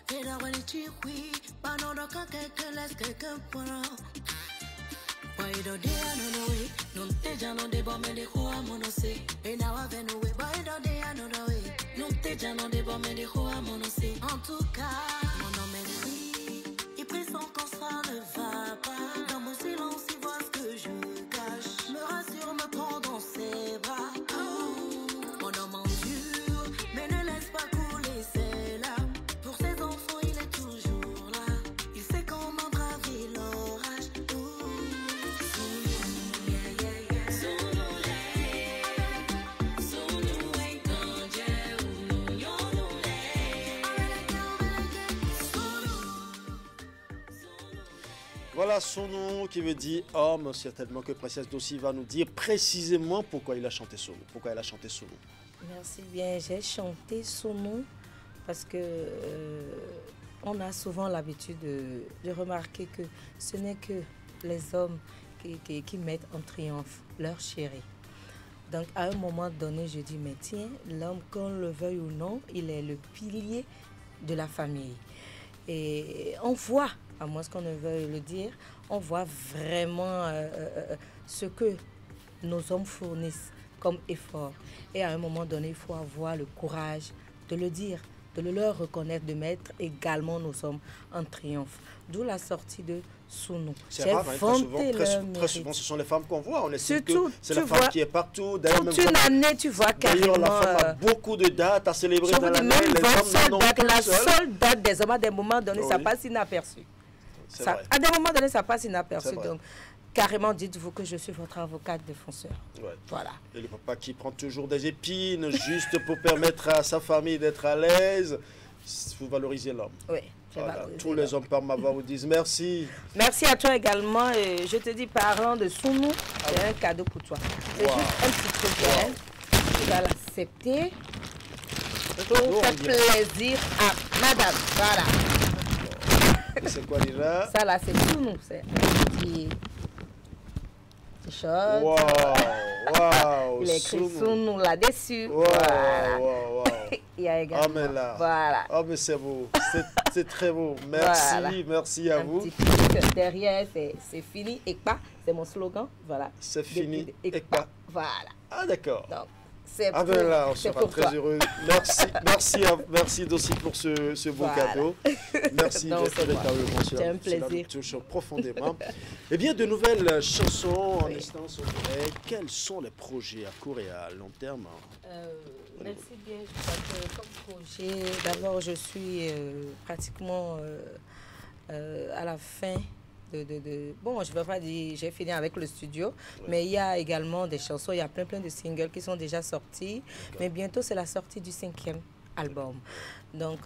Era wani chiwi Banono kake les keke pora Waido de anonoe Non te jano de bome de hoa monose Ena wa venue Waido de anonoe Non te jano de bome de hoa monose En tout cas Mon homme est free Il pressent quand ça ne va pas Dans mon silence il voit ce que je cache Me rassure, me prend dans ses bras Mon homme endure mais ne laisse pas couler ses larmes. Pour ses enfants, il est toujours là. Il sait comment braver l'orage. Voilà son nom qui veut dire homme. Certainement que Princesse Dossi va nous dire précisément pourquoi il a chanté son nom. Pourquoi elle a chanté son nom. Merci bien. J'ai chanté son nom parce que on a souvent l'habitude de remarquer que ce n'est que les hommes qui mettent en triomphe leur chérie. Donc à un moment donné, je dis, mais tiens, l'homme, qu'on le veuille ou non, il est le pilier de la famille. Et on voit, à moins qu'on ne veuille le dire, on voit vraiment ce que nos hommes fournissent comme effort. Et à un moment donné, il faut avoir le courage de le dire, de le leur reconnaître, de mettre également nos hommes en triomphe. D'où la sortie de Sounou. C'est rare, hein, très souvent, ce sont les femmes qu'on voit. On estime que c'est la femme qui est partout. Toute une année, tu vois carrément... D'ailleurs, la femme a beaucoup de dates à célébrer dans l'année. La seule date des hommes, à des moments donnés, ça passe inaperçu. À des moments donnés, ça passe inaperçu. Donc, carrément, dites-vous que je suis votre avocate défenseur. Ouais. Voilà. Et le papa qui prend toujours des épines juste pour permettre à sa famille d'être à l'aise. Vous valorisez l'homme. Oui. Voilà. Tous les hommes par ma voix vous disent merci. Merci à toi également. Et je te dis, parlant de Sounou, j'ai un cadeau pour toi. C'est juste un petit truc. Tu vas l'accepter pour faire plaisir à madame. Voilà. C'est quoi déjà? Ça là, c'est Sounou. C'est un petit chante. Wow, Il a écrit Sounou là-dessus. Wow, Voilà. wow. Il y a également. Ah, mais là. Voilà. Oh, mais c'est beau. C'est très beau. Merci, Voilà. merci à vous. Petit truc derrière, c'est fini. Ekpa, c'est mon slogan. Voilà. C'est fini. Ekpa. Voilà. Ah, d'accord. Donc, ah ben là, on sera très heureux. Merci Dossi pour ce beau cadeau. Merci d'être véritablement. C'est un plaisir. Cela nous touche profondément. Eh bien, de nouvelles chansons en instance au vrai. Quels sont les projets à court et à long terme? Merci bien. Je crois que comme projet, d'abord, je suis pratiquement à la fin. Bon, je ne vais pas dire j'ai fini avec le studio, mais il y a également des chansons, il y a plein de singles qui sont déjà sortis, mais bientôt c'est la sortie du 5e album. Donc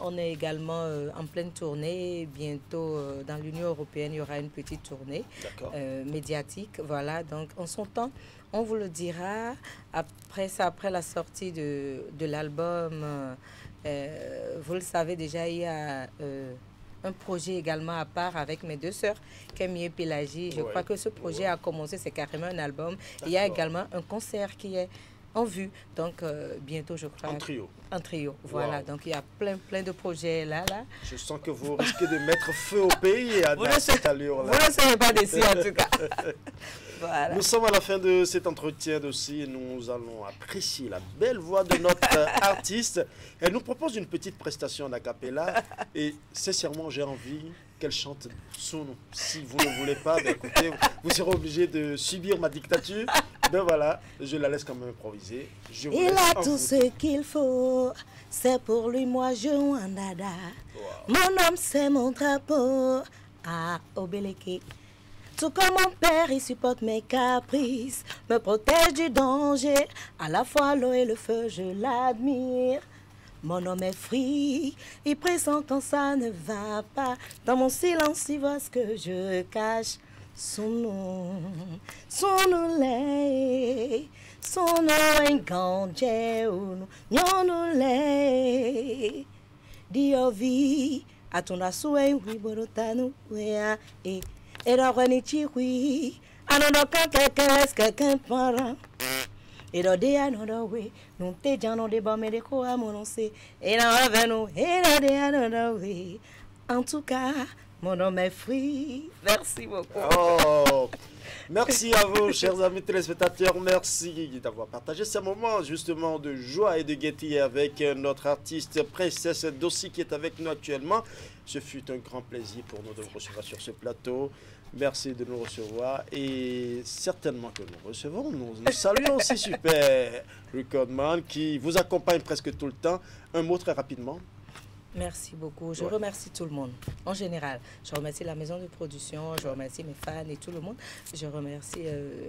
on est également en pleine tournée, bientôt dans l'Union européenne il y aura une petite tournée médiatique, voilà, donc en son temps on vous le dira, après la sortie de l'album, vous le savez déjà, il y a un projet également à part avec mes deux sœurs, Camille et Pélagie. Je crois que ce projet a commencé, c'est carrément un album. Il y a également un concert qui est en vue. Donc, bientôt, je crois. Un trio. Un trio, voilà. Donc, il y a plein de projets là. Je sens que vous risquez de mettre feu au pays à cette allure-là. Vous ne serez pas déçus, en tout cas. Voilà. Nous sommes à la fin de cet entretien aussi. Nous allons apprécier la belle voix de notre artiste. Elle nous propose une petite prestation a cappella. Et sincèrement, j'ai envie qu'elle chante Sounou. Si vous ne voulez pas, ben écoutez, vous serez obligé de subir ma dictature. Ben voilà, je la laisse quand même improviser. Il a tout ce qu'il faut. C'est pour lui, moi, je en dada. Wow. Mon homme, c'est mon drapeau. Ah, Obéleke. Tout comme mon père, il supporte mes caprices, me protège du danger, à la fois l'eau et le feu, je l'admire. Mon homme est free, il pressent quand ça ne va pas, dans mon silence, il voit ce que je cache. Son nom l'est, son nom est gandje, non l'est. Dio vi, à ton assoé, oui, borotano, wea, et. Et dans le chihui, anodoka quelqu'un parent. Et dans des anodowe, nous t'éjons des bommes de quoi mononcer. Et dans l'avenue, et dans des anodowe. En tout cas, mon nom est free. Merci beaucoup. Oh, merci à vous, chers amis téléspectateurs. Merci d'avoir partagé ce moment justement de joie et de gaieté avec notre artiste Princesse Dossi qui est avec nous actuellement. Ce fut un grand plaisir pour nous de vous recevoir sur ce plateau. Merci de nous recevoir et certainement que nous recevons. Nous saluons aussi Super Recordman qui vous accompagne presque tout le temps. Un mot très rapidement. Merci beaucoup. Je remercie tout le monde en général. Je remercie la maison de production, je remercie mes fans et tout le monde. Je remercie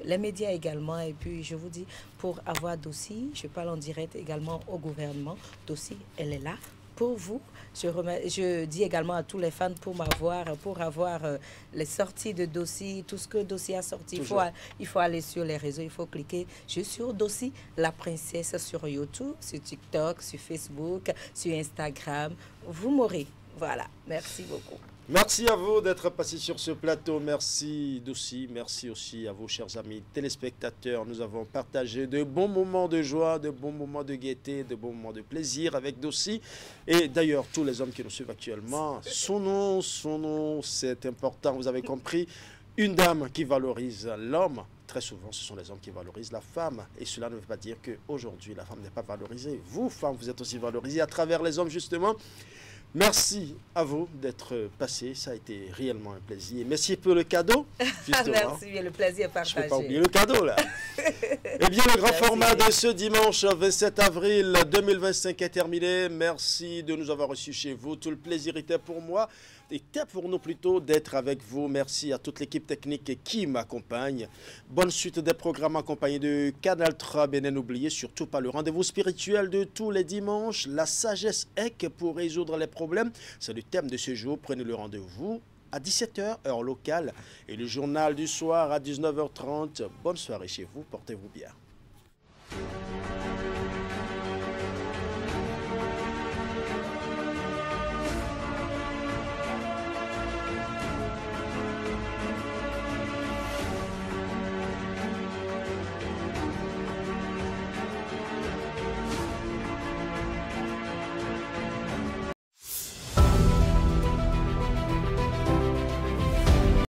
les médias également. Et puis je vous dis, pour avoir Dossi, je parle en direct également au gouvernement. Dossi, elle est là. Pour vous, je dis également à tous les fans pour avoir les sorties de Dossi, tout ce que Dossi a sorti. Il faut aller sur les réseaux, il faut cliquer juste sur Dossi, la princesse, sur YouTube, sur TikTok, sur Facebook, sur Instagram. Vous m'aurez. Voilà. Merci beaucoup. Merci à vous d'être passé sur ce plateau. Merci Dossi. Merci aussi à vous, chers amis téléspectateurs. Nous avons partagé de bons moments de joie, de bons moments de gaieté, de bons moments de plaisir avec Dossi. Et d'ailleurs, tous les hommes qui nous suivent actuellement, son nom, c'est important, vous avez compris. Une dame qui valorise l'homme. Très souvent, ce sont les hommes qui valorisent la femme. Et cela ne veut pas dire qu'aujourd'hui, la femme n'est pas valorisée. Vous, femmes, vous êtes aussi valorisées à travers les hommes, justement. Merci à vous d'être passé. Ça a été réellement un plaisir. Merci pour le cadeau. Merci, le plaisir est partagé. Je ne peux pas oublier le cadeau, là. Eh bien, le grand format de ce dimanche 27 avril 2025 est terminé. Merci de nous avoir reçus chez vous. Tout le plaisir était pour moi. Était pour nous plutôt d'être avec vous. Merci à toute l'équipe technique qui m'accompagne. Bonne suite des programmes accompagnés de Canal 3. Bien n'oubliez surtout pas le rendez-vous spirituel de tous les dimanches. La sagesse EC pour résoudre les problèmes. C'est le thème de ce jour. Prenez le rendez-vous à 17h, heure locale. Et le journal du soir à 19h30. Bonne soirée chez vous. Portez-vous bien.